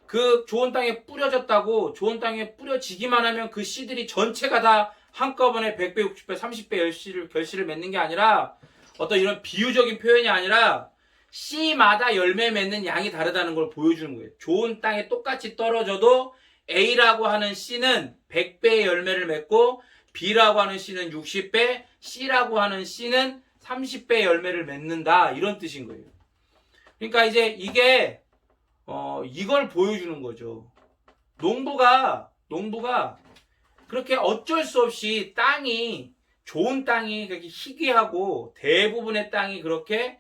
그 좋은 땅에 뿌려졌다고 좋은 땅에 뿌려지기만 하면 그 씨들이 전체가 다 한꺼번에 100배, 60배, 30배 결실을 맺는 게 아니라, 어떤 이런 비유적인 표현이 아니라 씨마다 열매 맺는 양이 다르다는 걸 보여주는 거예요. 좋은 땅에 똑같이 떨어져도 A라고 하는 씨는 100배의 열매를 맺고 B라고 하는 씨는 60배, C라고 하는 씨는 30배의 열매를 맺는다, 이런 뜻인 거예요. 그러니까 이제 이게 이걸 보여주는 거죠. 농부가 그렇게 어쩔 수 없이 좋은 땅이 그렇게 희귀하고 대부분의 땅이 그렇게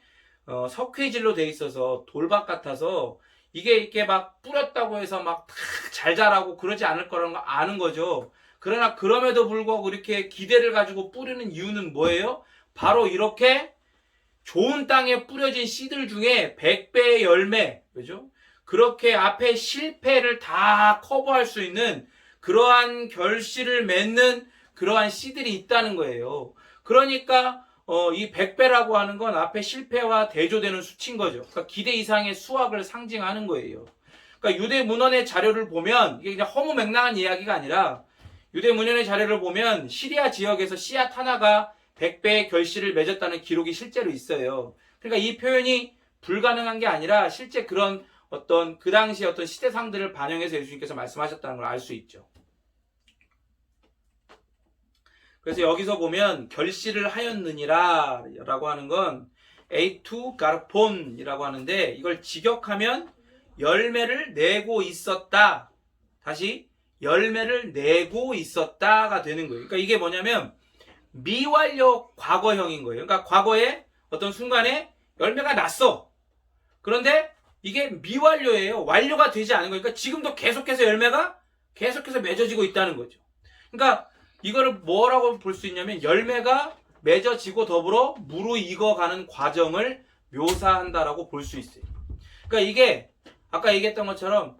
석회질로 돼 있어서 돌밭 같아서 이게 이렇게 막 뿌렸다고 해서 막 잘 자라고 그러지 않을 거라는 거 아는 거죠. 그러나 그럼에도 불구하고 이렇게 기대를 가지고 뿌리는 이유는 뭐예요? 바로 이렇게 좋은 땅에 뿌려진 씨들 중에 100배의 열매, 그죠? 그렇게 앞에 실패를 다 커버할 수 있는 그러한 결실을 맺는 그러한 씨들이 있다는 거예요. 그러니까 이 100배라고 하는 건 앞에 실패와 대조되는 수치인 거죠. 그러니까 기대 이상의 수확을 상징하는 거예요. 그러니까 유대 문헌의 자료를 보면 이게 그냥 허무맹랑한 이야기가 아니라 유대 문헌의 자료를 보면 시리아 지역에서 씨앗 하나가 100배의 결실을 맺었다는 기록이 실제로 있어요. 그러니까 이 표현이 불가능한 게 아니라 실제 그런 어떤 그 당시의 어떤 시대상들을 반영해서 예수님께서 말씀하셨다는 걸 알 수 있죠. 그래서 여기서 보면 결실을 하였느니라 라고 하는 건 에이투 가르폰이라고 하는데 이걸 직역하면 열매를 내고 있었다. 다시 열매를 내고 있었다가 되는 거예요. 그러니까 이게 뭐냐면 미완료 과거형인 거예요. 그러니까 과거에 어떤 순간에 열매가 났어. 그런데 이게 미완료예요. 완료가 되지 않은 거니까 지금도 계속해서 열매가 계속해서 맺어지고 있다는 거죠. 그러니까 이거를 뭐라고 볼 수 있냐면 열매가 맺어지고 더불어 무르익어가는 과정을 묘사한다라고 볼 수 있어요. 그러니까 이게 아까 얘기했던 것처럼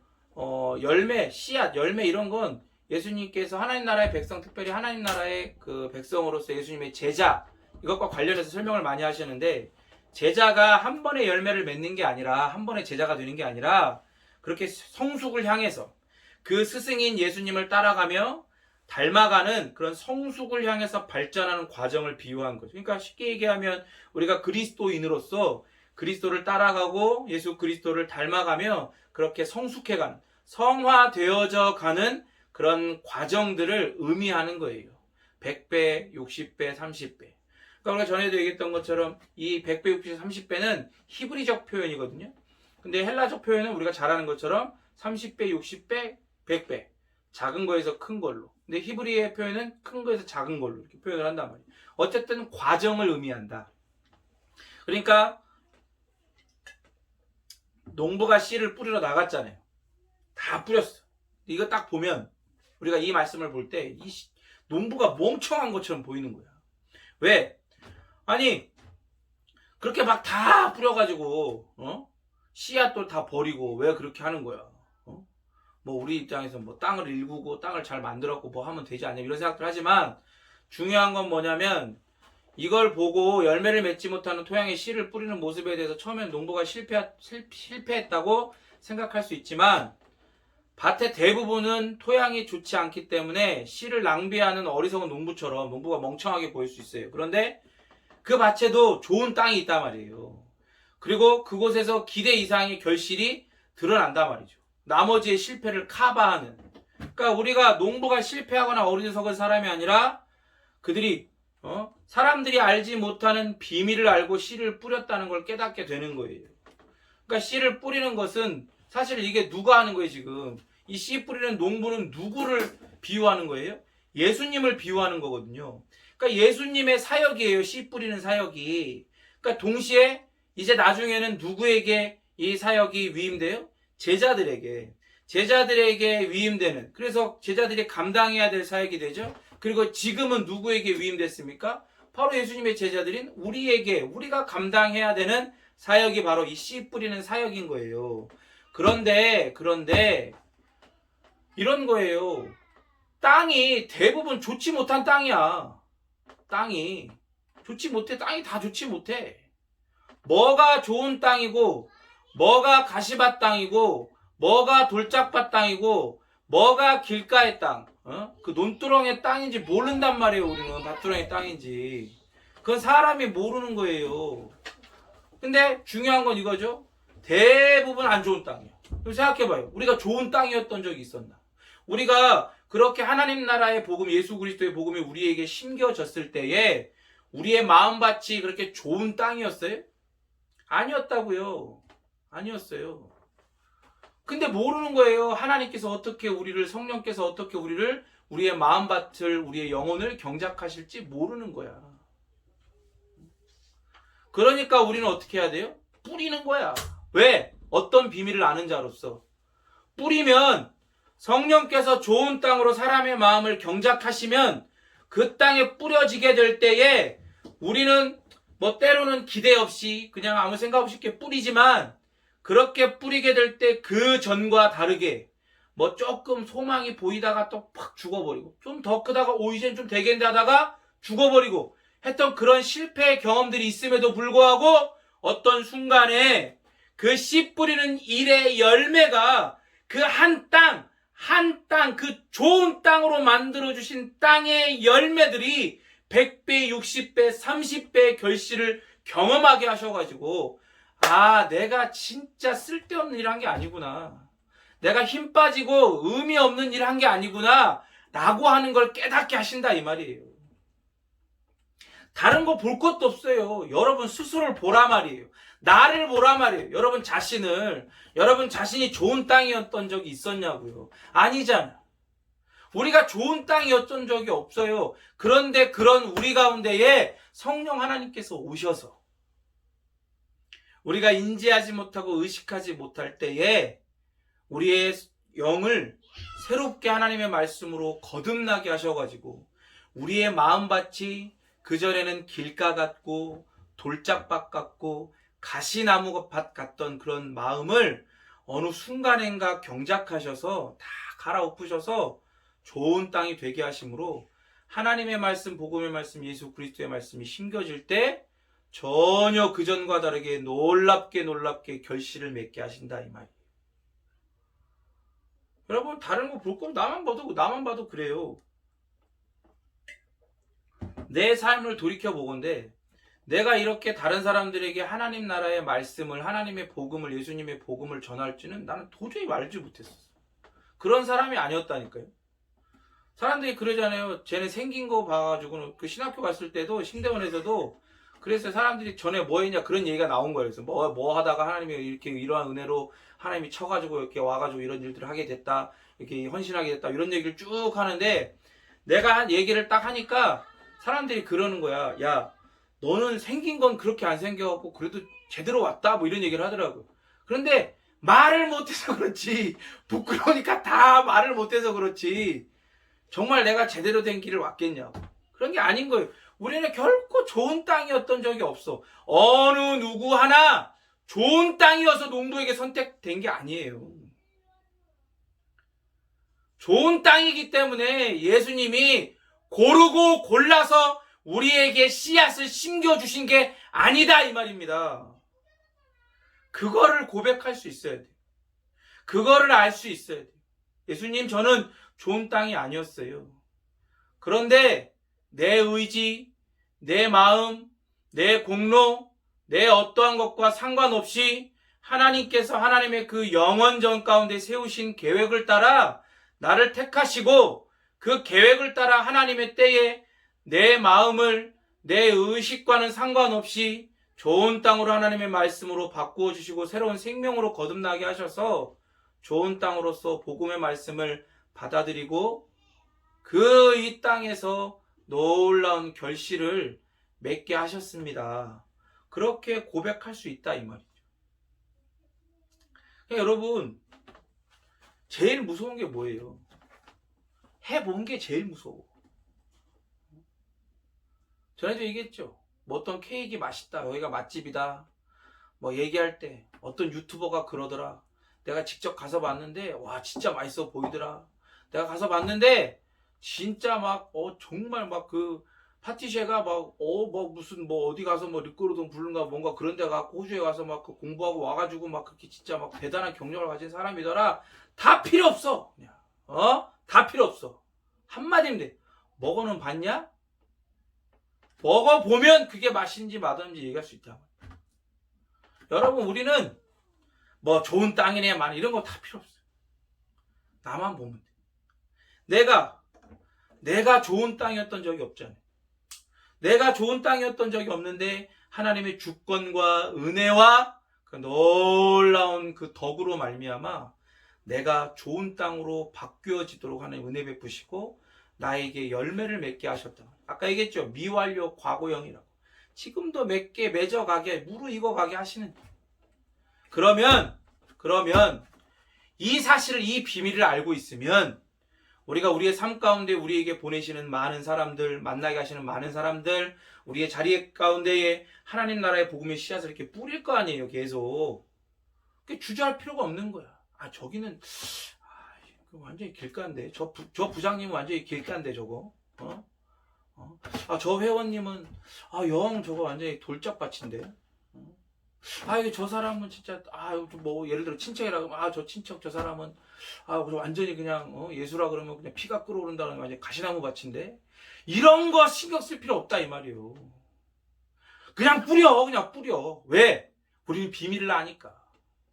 열매, 씨앗, 열매 이런 건 예수님께서 하나님 나라의 백성, 특별히 하나님 나라의 그 백성으로서 예수님의 제자 이것과 관련해서 설명을 많이 하시는데 제자가 한 번의 열매를 맺는 게 아니라 한 번의 제자가 되는 게 아니라 그렇게 성숙을 향해서 그 스승인 예수님을 따라가며 닮아가는 그런 성숙을 향해서 발전하는 과정을 비유한 거죠. 그러니까 쉽게 얘기하면 우리가 그리스도인으로서 그리스도를 따라가고 예수 그리스도를 닮아가며 그렇게 성숙해가는 성화되어져 가는 그런 과정들을 의미하는 거예요. 100배, 60배, 30배. 그러니까 우리가 전에도 얘기했던 것처럼 이 100배, 60배, 30배는 히브리적 표현이거든요. 근데 헬라적 표현은 우리가 잘 아는 것처럼 30배, 60배, 100배. 작은 거에서 큰 걸로. 근데 히브리의 표현은 큰 거에서 작은 걸로 이렇게 표현을 한단 말이에요. 어쨌든 과정을 의미한다. 그러니까 농부가 씨를 뿌리러 나갔잖아요. 다 뿌렸어. 이거 딱 보면 우리가 이 말씀을 볼 때 이 농부가 멍청한 것처럼 보이는 거야. 왜? 아니 그렇게 막 다 뿌려가지고 씨앗도 다 버리고 왜 그렇게 하는 거야? 뭐 우리 입장에서 뭐 땅을 일구고 땅을 잘 만들었고 뭐 하면 되지 않냐 이런 생각들 하지만 중요한 건 뭐냐면 이걸 보고 열매를 맺지 못하는 토양에 씨를 뿌리는 모습에 대해서 처음엔 농부가 실패했다고 생각할 수 있지만 밭의 대부분은 토양이 좋지 않기 때문에 씨를 낭비하는 어리석은 농부처럼 농부가 멍청하게 보일 수 있어요. 그런데 그 밭에도 좋은 땅이 있단 말이에요. 그리고 그곳에서 기대 이상의 결실이 드러난단 말이죠. 나머지의 실패를 커버하는. 그러니까 우리가 농부가 실패하거나 어리석은 사람이 아니라 그들이 사람들이 알지 못하는 비밀을 알고 씨를 뿌렸다는 걸 깨닫게 되는 거예요. 그러니까 씨를 뿌리는 것은 사실 이게 누가 하는 거예요 지금. 이 씨 뿌리는 농부는 누구를 비유하는 거예요? 예수님을 비유하는 거거든요. 그러니까 예수님의 사역이에요. 씨 뿌리는 사역이. 그러니까 동시에 이제 나중에는 누구에게 이 사역이 위임돼요? 제자들에게 위임되는, 그래서 제자들이 감당해야 될 사역이 되죠. 그리고 지금은 누구에게 위임됐습니까? 바로 예수님의 제자들인 우리에게, 우리가 감당해야 되는 사역이 바로 이 씨 뿌리는 사역인 거예요. 그런데 이런 거예요. 땅이 대부분 좋지 못한 땅이야. 땅이 좋지 못해. 땅이 다 좋지 못해. 뭐가 좋은 땅이고 뭐가 가시밭 땅이고 뭐가 돌짝밭 땅이고 뭐가 길가의 땅, 그 논두렁의 땅인지 모른단 말이에요. 우리는 밭두렁의 땅인지. 그건 사람이 모르는 거예요. 근데 중요한 건 이거죠. 대부분 안 좋은 땅이야. 그럼 생각해봐요. 우리가 좋은 땅이었던 적이 있었나? 우리가 그렇게 하나님 나라의 복음, 예수 그리스도의 복음이 우리에게 심겨졌을 때에 우리의 마음밭이 그렇게 좋은 땅이었어요? 아니었다고요. 아니었어요. 근데 모르는 거예요. 하나님께서 어떻게 우리를, 성령께서 어떻게 우리를, 우리의 마음밭을, 우리의 영혼을 경작하실지 모르는 거야. 그러니까 우리는 어떻게 해야 돼요? 뿌리는 거야. 왜? 어떤 비밀을 아는 자로서. 뿌리면 성령께서 좋은 땅으로 사람의 마음을 경작하시면 그 땅에 뿌려지게 될 때에 우리는 뭐 때로는 기대 없이 그냥 아무 생각 없이 이렇게 뿌리지만 그렇게 뿌리게 될 때 그 전과 다르게 뭐 조금 소망이 보이다가 또 팍 죽어버리고, 좀 더 크다가 오 이젠 좀 되겠는데 하다가 죽어버리고 했던 그런 실패의 경험들이 있음에도 불구하고 어떤 순간에 그 씨 뿌리는 일의 열매가 그 한 땅, 그 좋은 땅으로 만들어주신 땅의 열매들이 100배, 60배, 30배의 결실을 경험하게 하셔가지고, 아, 내가 진짜 쓸데없는 일 한 게 아니구나. 내가 힘 빠지고 의미 없는 일 한 게 아니구나. 라고 하는 걸 깨닫게 하신다, 이 말이에요. 다른 거 볼 것도 없어요. 여러분 스스로를 보라 말이에요. 나를 보라 말이에요. 여러분 자신이 좋은 땅이었던 적이 있었냐고요. 아니잖아. 우리가 좋은 땅이었던 적이 없어요. 그런데 그런 우리 가운데에 성령 하나님께서 오셔서 우리가 인지하지 못하고 의식하지 못할 때에 우리의 영을 새롭게 하나님의 말씀으로 거듭나게 하셔가지고 우리의 마음밭이 그전에는 길가 같고 돌짝밭 같고 가시나무밭 같던 그런 마음을 어느 순간인가 경작하셔서 다 갈아엎으셔서 좋은 땅이 되게 하심으로 하나님의 말씀, 복음의 말씀, 예수 그리스도의 말씀이 심겨질 때 전혀 그전과 다르게 놀랍게 결실을 맺게 하신다, 이 말이에요. 여러분 다른 거 볼 거면 나만 봐도 그래요. 내 삶을 돌이켜보건대 내가 이렇게 다른 사람들에게 하나님 나라의 말씀을, 하나님의 복음을, 예수님의 복음을 전할 줄은 나는 도저히 알지 못했었어. 그런 사람이 아니었다니까요. 사람들이 그러잖아요. 쟤네 생긴 거 봐가지고는 그 신학교 갔을 때도 신대원에서도 그래서 사람들이 전에 뭐 했냐 그런 얘기가 나온 거예요. 그래서 뭐 하다가 하나님이 이렇게 이러한 은혜로 하나님이 쳐가지고 이렇게 와가지고 이런 일들을 하게 됐다. 이렇게 헌신하게 됐다. 이런 얘기를 쭉 하는데 내가 한 얘기를 딱 하니까 사람들이 그러는 거야. 야, 너는 생긴 건 그렇게 안 생겨갖고 그래도 제대로 왔다. 뭐 이런 얘기를 하더라고요. 그런데 말을 못해서 그렇지. 부끄러우니까 다 말을 못해서 그렇지. 정말 내가 제대로 된 길을 왔겠냐고. 그런 게 아닌 거예요. 우리는 결코 좋은 땅이었던 적이 없어. 어느 누구 하나 좋은 땅이어서 농부에게 선택된 게 아니에요. 좋은 땅이기 때문에 예수님이 고르고 골라서 우리에게 씨앗을 심겨주신 게 아니다 이 말입니다. 그거를 고백할 수 있어야 돼. 그거를 알 수 있어야 돼. 예수님 저는 좋은 땅이 아니었어요. 그런데 내 의지, 내 마음, 내 공로, 내 어떠한 것과 상관없이 하나님께서 하나님의 그 영원전 가운데 세우신 계획을 따라 나를 택하시고 그 계획을 따라 하나님의 때에 내 마음을 내 의식과는 상관없이 좋은 땅으로 하나님의 말씀으로 바꾸어 주시고 새로운 생명으로 거듭나게 하셔서 좋은 땅으로서 복음의 말씀을 받아들이고 그 이 땅에서 놀라운 결실을 맺게 하셨습니다. 그렇게 고백할 수 있다 이 말이죠. 그러니까 여러분 제일 무서운 게 뭐예요? 해본 게 제일 무서워. 전에도 얘기했죠. 뭐 어떤 케이크 맛있다. 여기가 맛집이다. 뭐 얘기할 때 어떤 유튜버가 그러더라. 내가 직접 가서 봤는데 와 진짜 맛있어 보이더라. 내가 가서 봤는데 진짜 막 정말 막 그 파티셰가 막 뭐 무슨 뭐 어디 가서 뭐 르꼬르동 부른가 뭔가 그런 데 가고 호주에 가서 막 그 공부하고 와가지고 막 그렇게 진짜 막 대단한 경력을 가진 사람이더라. 다 필요 없어. 다 필요 없어. 한마디면 돼. 먹어는 봤냐? 먹어보면 그게 맛있는지 맛없는지 얘기할 수 있다. 여러분 우리는 뭐 좋은 땅이네 만 이런 거 다 필요 없어요. 나만 보면 돼. 내가 좋은 땅이었던 적이 없잖아요. 내가 좋은 땅이었던 적이 없는데 하나님의 주권과 은혜와 그 놀라운 그 덕으로 말미암아 내가 좋은 땅으로 바뀌어지도록 하는 은혜 베푸시고 나에게 열매를 맺게 하셨다. 아까 얘기했죠. 미완료 과거형이라고. 지금도 맺게 맺어가게 무르익어가게 하시는. 그러면 이 사실을 이 비밀을 알고 있으면 우리가 우리의 삶 가운데 우리에게 보내시는 많은 사람들, 만나게 하시는 많은 사람들, 우리의 자리 가운데에 하나님 나라의 복음의 씨앗을 이렇게 뿌릴 거 아니에요, 계속. 주저할 필요가 없는 거야. 저기는 완전히 길가인데. 저 부장님은 완전히 길가인데, 저거. 저 회원님은, 영 저거 완전히 돌짝밭인데. 이게 저 사람은 진짜, 뭐, 예를 들어 친척이라 그러면, 저 친척, 저 사람은, 완전히 그냥, 예수라 그러면 그냥 피가 끓어오른다는 완전히 가시나무 밭인데. 이런 거 신경 쓸 필요 없다, 이 말이에요. 그냥 뿌려. 왜? 우리는 비밀을 아니까.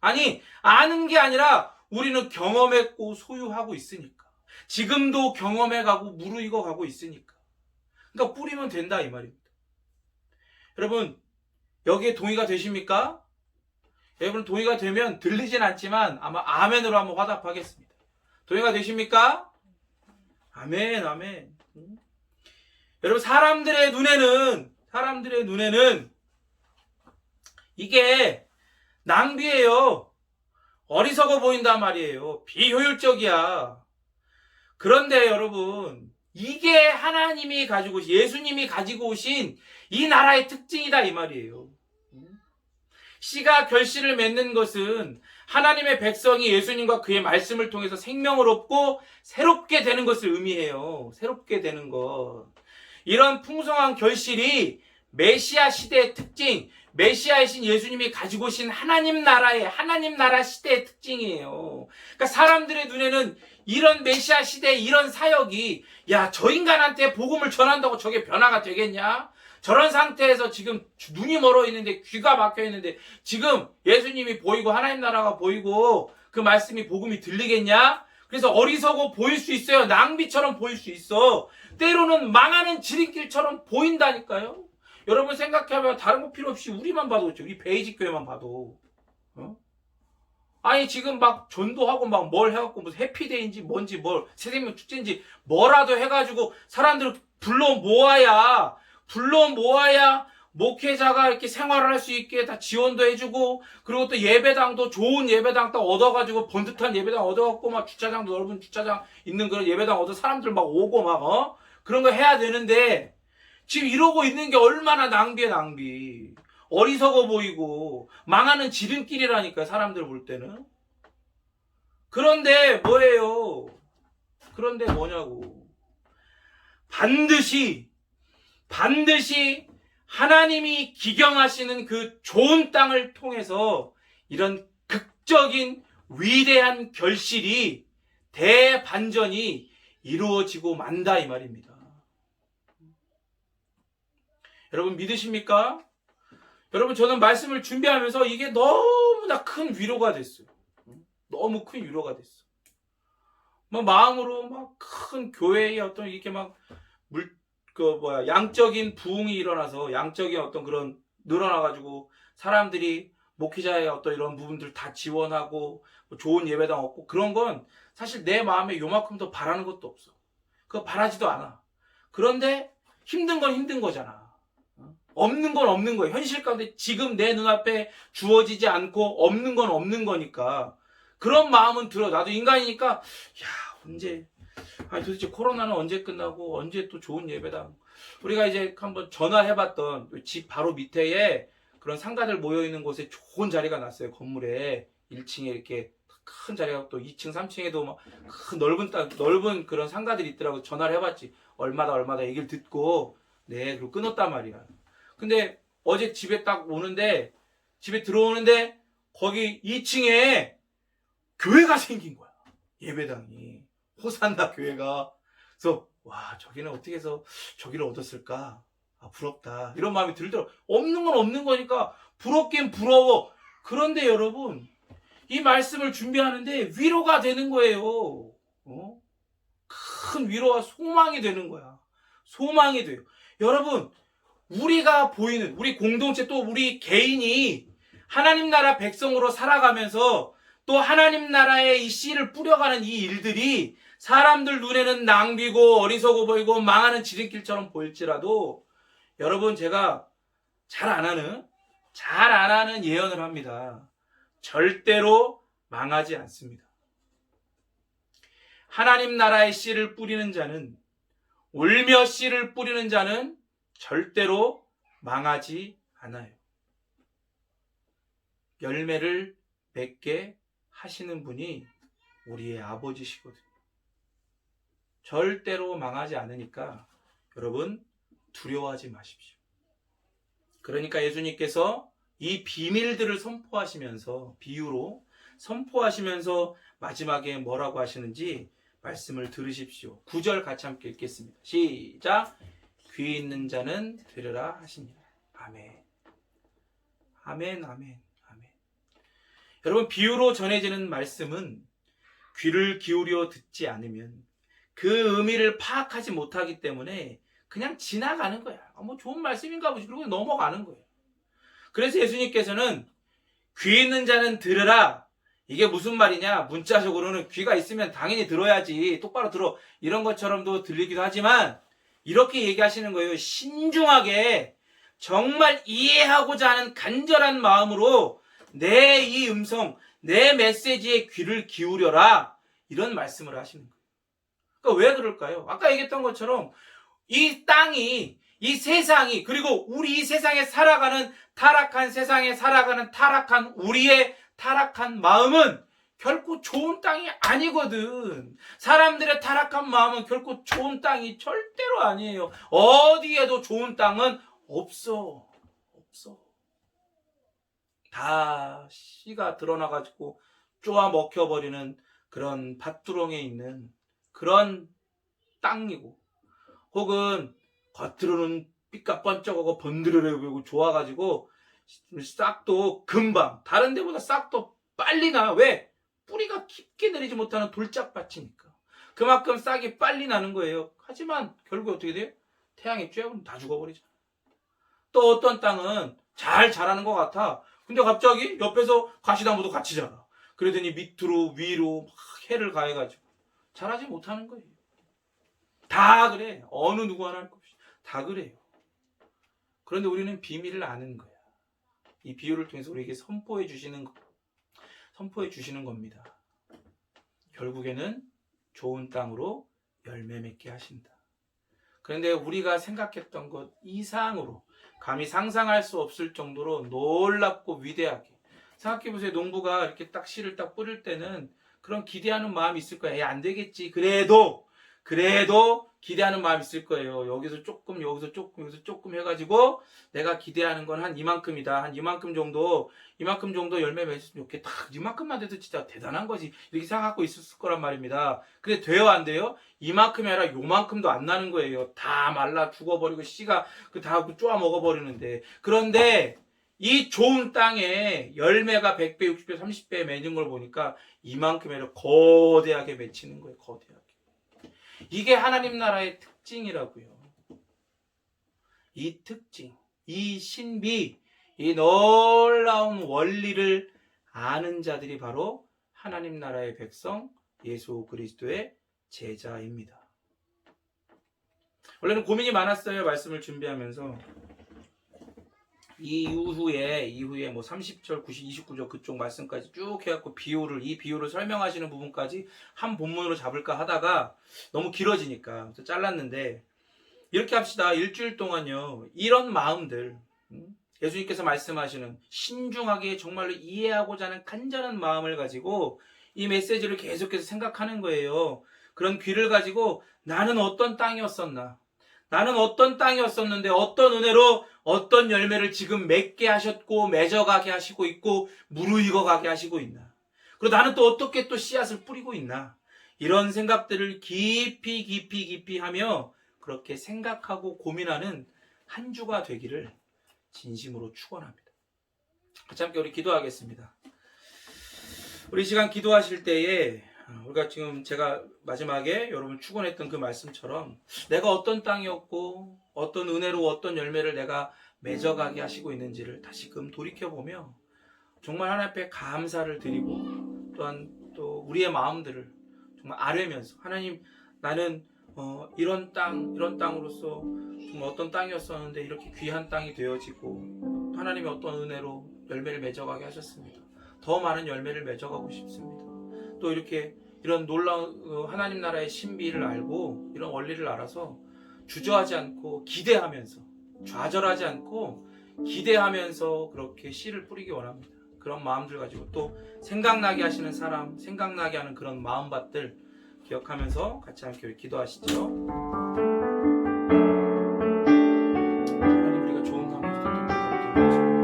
아니, 아는 게 아니라 우리는 경험했고 소유하고 있으니까. 지금도 경험해가고 무르익어가고 있으니까. 그러니까 뿌리면 된다, 이 말입니다. 여러분, 여기에 동의가 되십니까? 여러분, 동의가 되면 들리진 않지만 아마 아멘으로 한번 화답하겠습니다. 동의가 되십니까? 아멘, 아멘. 여러분, 사람들의 눈에는 이게 낭비예요. 어리석어 보인단 말이에요. 비효율적이야. 그런데 여러분, 이게 하나님이 가지고 예수님이 가지고 오신 이 나라의 특징이다, 이 말이에요. 씨가 결실을 맺는 것은 하나님의 백성이 예수님과 그의 말씀을 통해서 생명을 얻고 새롭게 되는 것을 의미해요. 새롭게 되는 것. 이런 풍성한 결실이 메시아 시대의 특징, 메시아이신 예수님이 가지고 오신 하나님 나라 시대의 특징이에요. 그러니까 사람들의 눈에는 이런 메시아 시대의 이런 사역이, 저 인간한테 복음을 전한다고 저게 변화가 되겠냐? 저런 상태에서 지금 눈이 멀어 있는데, 귀가 막혀 있는데, 지금 예수님이 보이고 하나님 나라가 보이고 그 말씀이 복음이 들리겠냐? 그래서 어리석어 보일 수 있어요. 낭비처럼 보일 수 있어. 때로는 망하는 지름길처럼 보인다니까요. 여러분 생각해보면 다른 거 필요 없이 우리만 봐도 그렇죠. 우리 베이직 교회만 봐도. 아니 지금 막 전도하고 막 뭘 해갖고 무슨 해피데이인지 뭔지 뭘 새생명 축제인지 뭐라도 해가지고 사람들을 불러 모아야 목회자가 이렇게 생활을 할 수 있게 다 지원도 해주고, 그리고 또 예배당도 좋은 예배당 딱 얻어가지고 번듯한 예배당 얻어갖고 막 주차장도 넓은 주차장 있는 그런 예배당 얻어 사람들 막 오고 막 그런 거 해야 되는데, 지금 이러고 있는 게 얼마나 낭비야, 낭비. 어리석어 보이고 망하는 지름길이라니까, 사람들 볼 때는. 그런데 뭐예요? 그런데 뭐냐고. 반드시 하나님이 기경하시는 그 좋은 땅을 통해서 이런 극적인 위대한 결실이, 대반전이 이루어지고 만다, 이 말입니다. 여러분 믿으십니까? 여러분, 저는 말씀을 준비하면서 이게 너무나 큰 위로가 됐어요. 너무 큰 위로가 됐어. 마음으로 막 큰 교회의 어떤 이렇게 막 양적인 부흥이 일어나서, 양적인 어떤 그런 늘어나가지고 사람들이 목회자의 어떤 이런 부분들 다 지원하고 좋은 예배당 얻고, 그런 건 사실 내 마음에 요만큼 더 바라는 것도 없어. 그거 바라지도 않아. 그런데 힘든 건 힘든 거잖아. 없는 건 없는 거예요. 현실 가운데 지금 내 눈앞에 주어지지 않고 없는 건 없는 거니까 그런 마음은 들어. 나도 인간이니까 언제 도대체 코로나는 언제 끝나고 언제 또 좋은 예배당. 우리가 이제 한번 전화해봤던 집 바로 밑에 그런 상가들 모여있는 곳에 좋은 자리가 났어요. 건물에 1층에 이렇게 큰 자리가, 또 2층 3층에도 막 큰 넓은 그런 상가들이 있더라고. 전화를 해봤지. 얼마다 얘기를 듣고 그리고 끊었단 말이야. 근데 어제 집에 들어오는데 거기 2층에 교회가 생긴 거야. 예배당이. 호산나 교회가. 그래서 저기는 어떻게 해서 저기를 얻었을까? 부럽다. 이런 마음이 들더라고. 없는 건 없는 거니까 부럽긴 부러워. 그런데 여러분, 이 말씀을 준비하는데 위로가 되는 거예요. 큰 위로와 소망이 되는 거야. 소망이 돼요. 여러분, 우리가 보이는 우리 공동체, 또 우리 개인이 하나님 나라 백성으로 살아가면서 또 하나님 나라의 이 씨를 뿌려가는 이 일들이 사람들 눈에는 낭비고 어리석어 보이고 망하는 지름길처럼 보일지라도, 여러분, 제가 잘 안 하는 예언을 합니다. 절대로 망하지 않습니다. 하나님 나라의 씨를 뿌리는 자는, 울며 씨를 뿌리는 자는 절대로 망하지 않아요. 열매를 맺게 하시는 분이 우리의 아버지시거든요. 절대로 망하지 않으니까 여러분 두려워하지 마십시오. 그러니까 예수님께서 이 비밀들을 선포하시면서 비유로 선포하시면서 마지막에 뭐라고 하시는지 말씀을 들으십시오. 9절 같이 함께 읽겠습니다. 시작. 귀 있는 자는 들으라 하시니라. 아멘. 아멘, 아멘, 아멘. 여러분, 비유로 전해지는 말씀은 귀를 기울여 듣지 않으면 그 의미를 파악하지 못하기 때문에 그냥 지나가는 거야. 뭐 좋은 말씀인가 보지. 그러고 넘어가는 거예요. 그래서 예수님께서는 귀 있는 자는 들으라. 이게 무슨 말이냐? 문자적으로는 귀가 있으면 당연히 들어야지. 똑바로 들어. 이런 것처럼도 들리기도 하지만 이렇게 얘기하시는 거예요. 신중하게 정말 이해하고자 하는 간절한 마음으로 내 이 음성, 내 메시지에 귀를 기울여라. 이런 말씀을 하시는 거예요. 그러니까 왜 그럴까요? 아까 얘기했던 것처럼 이 땅이, 이 세상이, 그리고 우리 이 세상에 살아가는 타락한 세상에 살아가는 타락한 우리의 타락한 마음은 결코 좋은 땅이 아니거든. 사람들의 타락한 마음은 결코 좋은 땅이 절대로 아니에요. 어디에도 좋은 땅은 없어. 없어. 다 씨가 드러나가지고 쪼아 먹혀버리는 그런 밭두렁에 있는 그런 땅이고, 혹은 겉으로는 삐까뻔쩍하고 번드르르 보이고 좋아가지고 싹도 금방 다른 데보다 싹도 빨리 나. 왜? 뿌리가 깊게 내리지 못하는 돌짝밭이니까. 그만큼 싹이 빨리 나는 거예요. 하지만 결국 어떻게 돼요? 태양이 쬐면 다 죽어버리잖아. 또 어떤 땅은 잘 자라는 것 같아. 근데 갑자기 옆에서 가시나무도 같이 자라. 그러더니 밑으로 위로 막 해를 가해가지고 자라지 못하는 거예요. 다 그래. 어느 누구 하나 할 것 없이 다 그래요. 그런데 우리는 비밀을 아는 거야. 이 비유를 통해서 우리에게 선포해 주시는 겁니다. 결국에는 좋은 땅으로 열매 맺게 하신다. 그런데 우리가 생각했던 것 이상으로, 감히 상상할 수 없을 정도로 놀랍고 위대하게 생각해보세요. 농부가 이렇게 딱 씨를 딱 뿌릴 때는 그런 기대하는 마음이 있을 거예요. 안 되겠지. 그래도 기대하는 마음이 있을 거예요. 여기서 조금, 여기서 조금, 여기서 조금 해가지고 내가 기대하는 건 한 이만큼이다. 한 이만큼 정도 열매 맺으면 좋겠다. 이만큼만 돼도 진짜 대단한 거지. 이렇게 생각하고 있었을 거란 말입니다. 근데 돼요, 안 돼요? 이만큼이 아니라 요만큼도 안 나는 거예요. 다 말라 죽어버리고 씨가 다 쪼아 먹어버리는데. 그런데 이 좋은 땅에 열매가 100배, 60배, 30배 맺는 걸 보니까 이만큼이라 거대하게 맺히는 거예요. 거대하게. 이게 하나님 나라의 특징이라고요. 이 특징, 이 신비, 이 놀라운 원리를 아는 자들이 바로 하나님 나라의 백성 예수 그리스도의 제자입니다. 원래는 고민이 많았어요. 말씀을 준비하면서. 이후에 뭐 30절, 29절 그쪽 말씀까지 쭉 해갖고 이 비유를 설명하시는 부분까지 한 본문으로 잡을까 하다가 너무 길어지니까 잘랐는데, 이렇게 합시다. 일주일 동안요, 이런 마음들, 예수님께서 말씀하시는 신중하게 정말로 이해하고자 하는 간절한 마음을 가지고 이 메시지를 계속해서 생각하는 거예요. 그런 귀를 가지고 나는 어떤 땅이었었나? 나는 어떤 땅이었었는데 어떤 은혜로 어떤 열매를 지금 맺게 하셨고 맺어가게 하시고 있고 무르익어가게 하시고 있나? 그리고 나는 또 어떻게 또 씨앗을 뿌리고 있나? 이런 생각들을 깊이 하며 그렇게 생각하고 고민하는 한 주가 되기를 진심으로 축원합니다. 같이 함께 우리 기도하겠습니다. 우리 시간 기도하실 때에 우리가 지금 제가 마지막에 여러분 축원했던 그 말씀처럼 내가 어떤 땅이었고 어떤 은혜로 어떤 열매를 내가 맺어가게 하시고 있는지를 다시금 돌이켜보며 정말 하나님 앞에 감사를 드리고 또한 또 우리의 마음들을 정말 아뢰면서, 하나님, 나는 이런 땅으로서 정말 어떤 땅이었었는데 이렇게 귀한 땅이 되어지고 하나님의 어떤 은혜로 열매를 맺어가게 하셨습니다. 더 많은 열매를 맺어가고 싶습니다. 또 이런 놀라운 하나님 나라의 신비를 알고 이런 원리를 알아서 주저하지 않고 기대하면서, 좌절하지 않고 기대하면서 그렇게 씨를 뿌리기 원합니다. 그런 마음들 가지고 또 생각나게 하시는 사람, 생각나게 하는 그런 마음밭들 기억하면서 같이 함께 우리 기도하시죠. 우리가 좋은 땅이었었던 적이 없던 것입니다.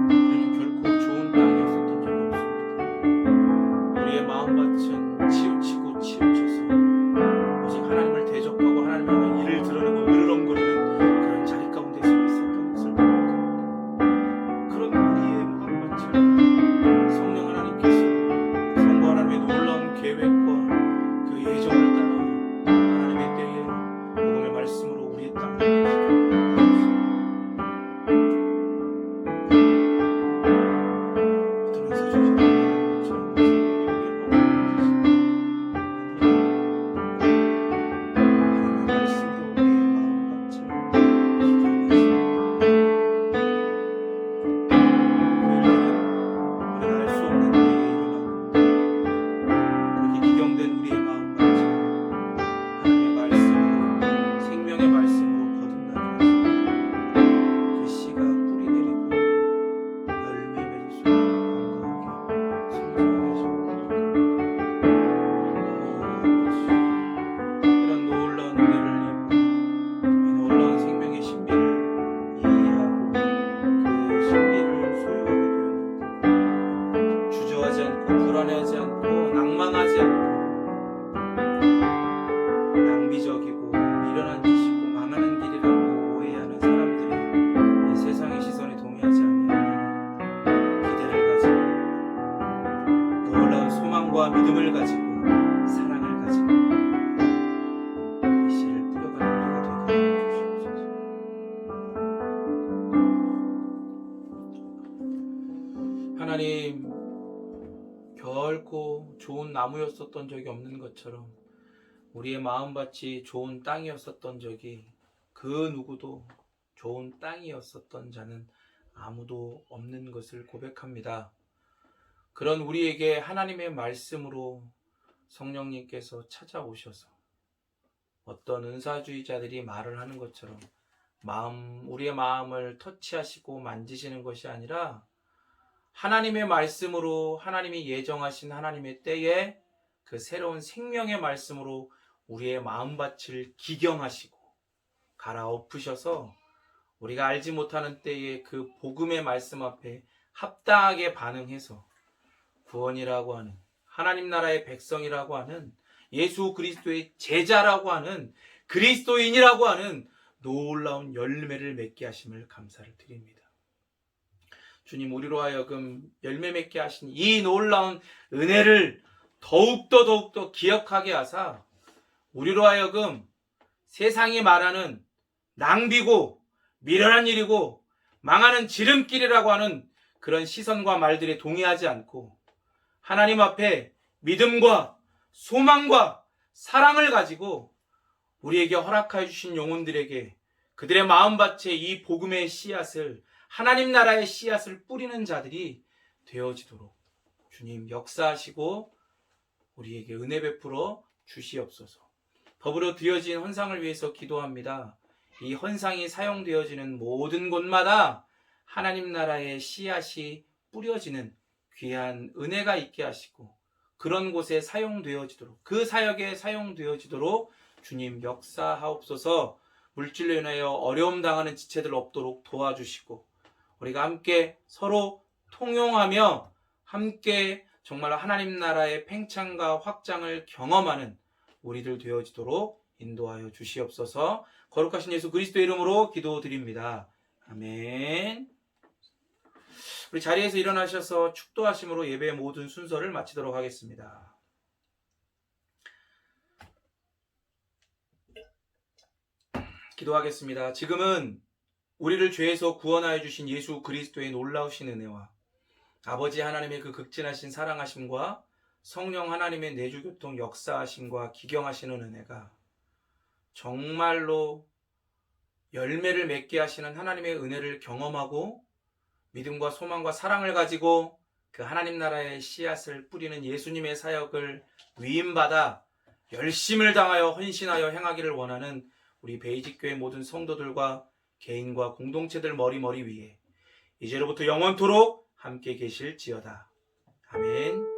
우리는 결코 좋은 땅이었었던 적이 없습니다. 우리의 마음밭은 치우치고 치우쳐서 오직 하나님을 대적하고 하나님을 향해 이를 드러내고 으르렁거리는 그런 자리 가운데 서 있었던 것을 고백합니다. 그런 우리의 마음밭을 성령 하나님께서 성부 하나님의 놀라운 계획과 그 예정을 따라 하나님의 때에 복음의 말씀으로 우리의 땅을 어떤 은사 주시는 것처럼 하나님의 말씀으로 우리의 마음밭을 우리가 알 수 없는 때에 일어나고 그렇게 기경된 우리의 마음밭을 하나님의 말씀으로 생명의 말씀으로 거듭나게 하시고 그 씨가 뿌리 내리고 열매 맺을 수 있도록 건강하게 성장하게 하시고 이런 놀라운 은혜를 입고 이 놀라운 생명의 신비를 이해하고 그 신비를 소유하게 되었는데 주저하지 않고 불안해하지 않고 낭망하지 않고 낭비적이고 미련한 짓이고 망하는 길이라고 오해하는 사람들이 이 세상의 시선에 동의하지 아니하는 기대를 가지고 놀라운 소망과 믿음을 가지고 사랑을 가지고 이 씨를 뿌려가는 우리가 되게 하여 주시옵소서. 하나님, 결코 좋은 나무였었던 적이 없는 것처럼 우리의 마음밭이 좋은 땅이었었던 적이 그 누구도 좋은 땅이었었던 자는 아무도 없는 것을 고백합니다. 그런 우리에게 하나님의 말씀으로 성령님께서 찾아오셔서 어떤 은사주의자들이 말을 하는 것처럼 우리의 마음을 터치하시고 만지시는 것이 아니라 하나님의 말씀으로 하나님이 예정하신 하나님의 때에 그 새로운 생명의 말씀으로 우리의 마음밭을 기경하시고 갈아엎으셔서 우리가 알지 못하는 때에 그 복음의 말씀 앞에 합당하게 반응해서 구원이라고 하는 하나님 나라의 백성이라고 하는 예수 그리스도의 제자라고 하는 그리스도인이라고 하는 놀라운 열매를 맺게 하심을 감사를 드립니다. 주님, 우리로 하여금 열매 맺게 하신 이 놀라운 은혜를 더욱더 기억하게 하사 우리로 하여금 세상이 말하는 낭비고 미련한 일이고 망하는 지름길이라고 하는 그런 시선과 말들에 동의하지 않고 하나님 앞에 믿음과 소망과 사랑을 가지고 우리에게 허락하여 주신 영혼들에게 그들의 마음밭에 이 복음의 씨앗을 하나님 나라의 씨앗을 뿌리는 자들이 되어지도록 주님 역사하시고 우리에게 은혜 베풀어 주시옵소서. 더불어 드려진 헌상을 위해서 기도합니다. 이 헌상이 사용되어지는 모든 곳마다 하나님 나라의 씨앗이 뿌려지는 귀한 은혜가 있게 하시고 그런 곳에 사용되어지도록 그 사역에 사용되어지도록 주님 역사하옵소서. 물질로 인하여 어려움 당하는 지체들 없도록 도와주시고 우리가 함께 서로 통용하며 함께 정말 하나님 나라의 팽창과 확장을 경험하는 우리들 되어지도록 인도하여 주시옵소서. 거룩하신 예수 그리스도의 이름으로 기도드립니다. 아멘. 우리 자리에서 일어나셔서 축도하심으로 예배의 모든 순서를 마치도록 하겠습니다. 기도하겠습니다. 지금은 우리를 죄에서 구원하여 주신 예수 그리스도의 놀라우신 은혜와 아버지 하나님의 그 극진하신 사랑하심과 성령 하나님의 내주교통 역사하심과 기경하시는 은혜가 정말로 열매를 맺게 하시는 하나님의 은혜를 경험하고 믿음과 소망과 사랑을 가지고 그 하나님 나라의 씨앗을 뿌리는 예수님의 사역을 위임받아 열심을 당하여 헌신하여 행하기를 원하는 우리 베이직교회 모든 성도들과 개인과 공동체들 머리 위에 이제로부터 영원토록 함께 계실지어다. 아멘.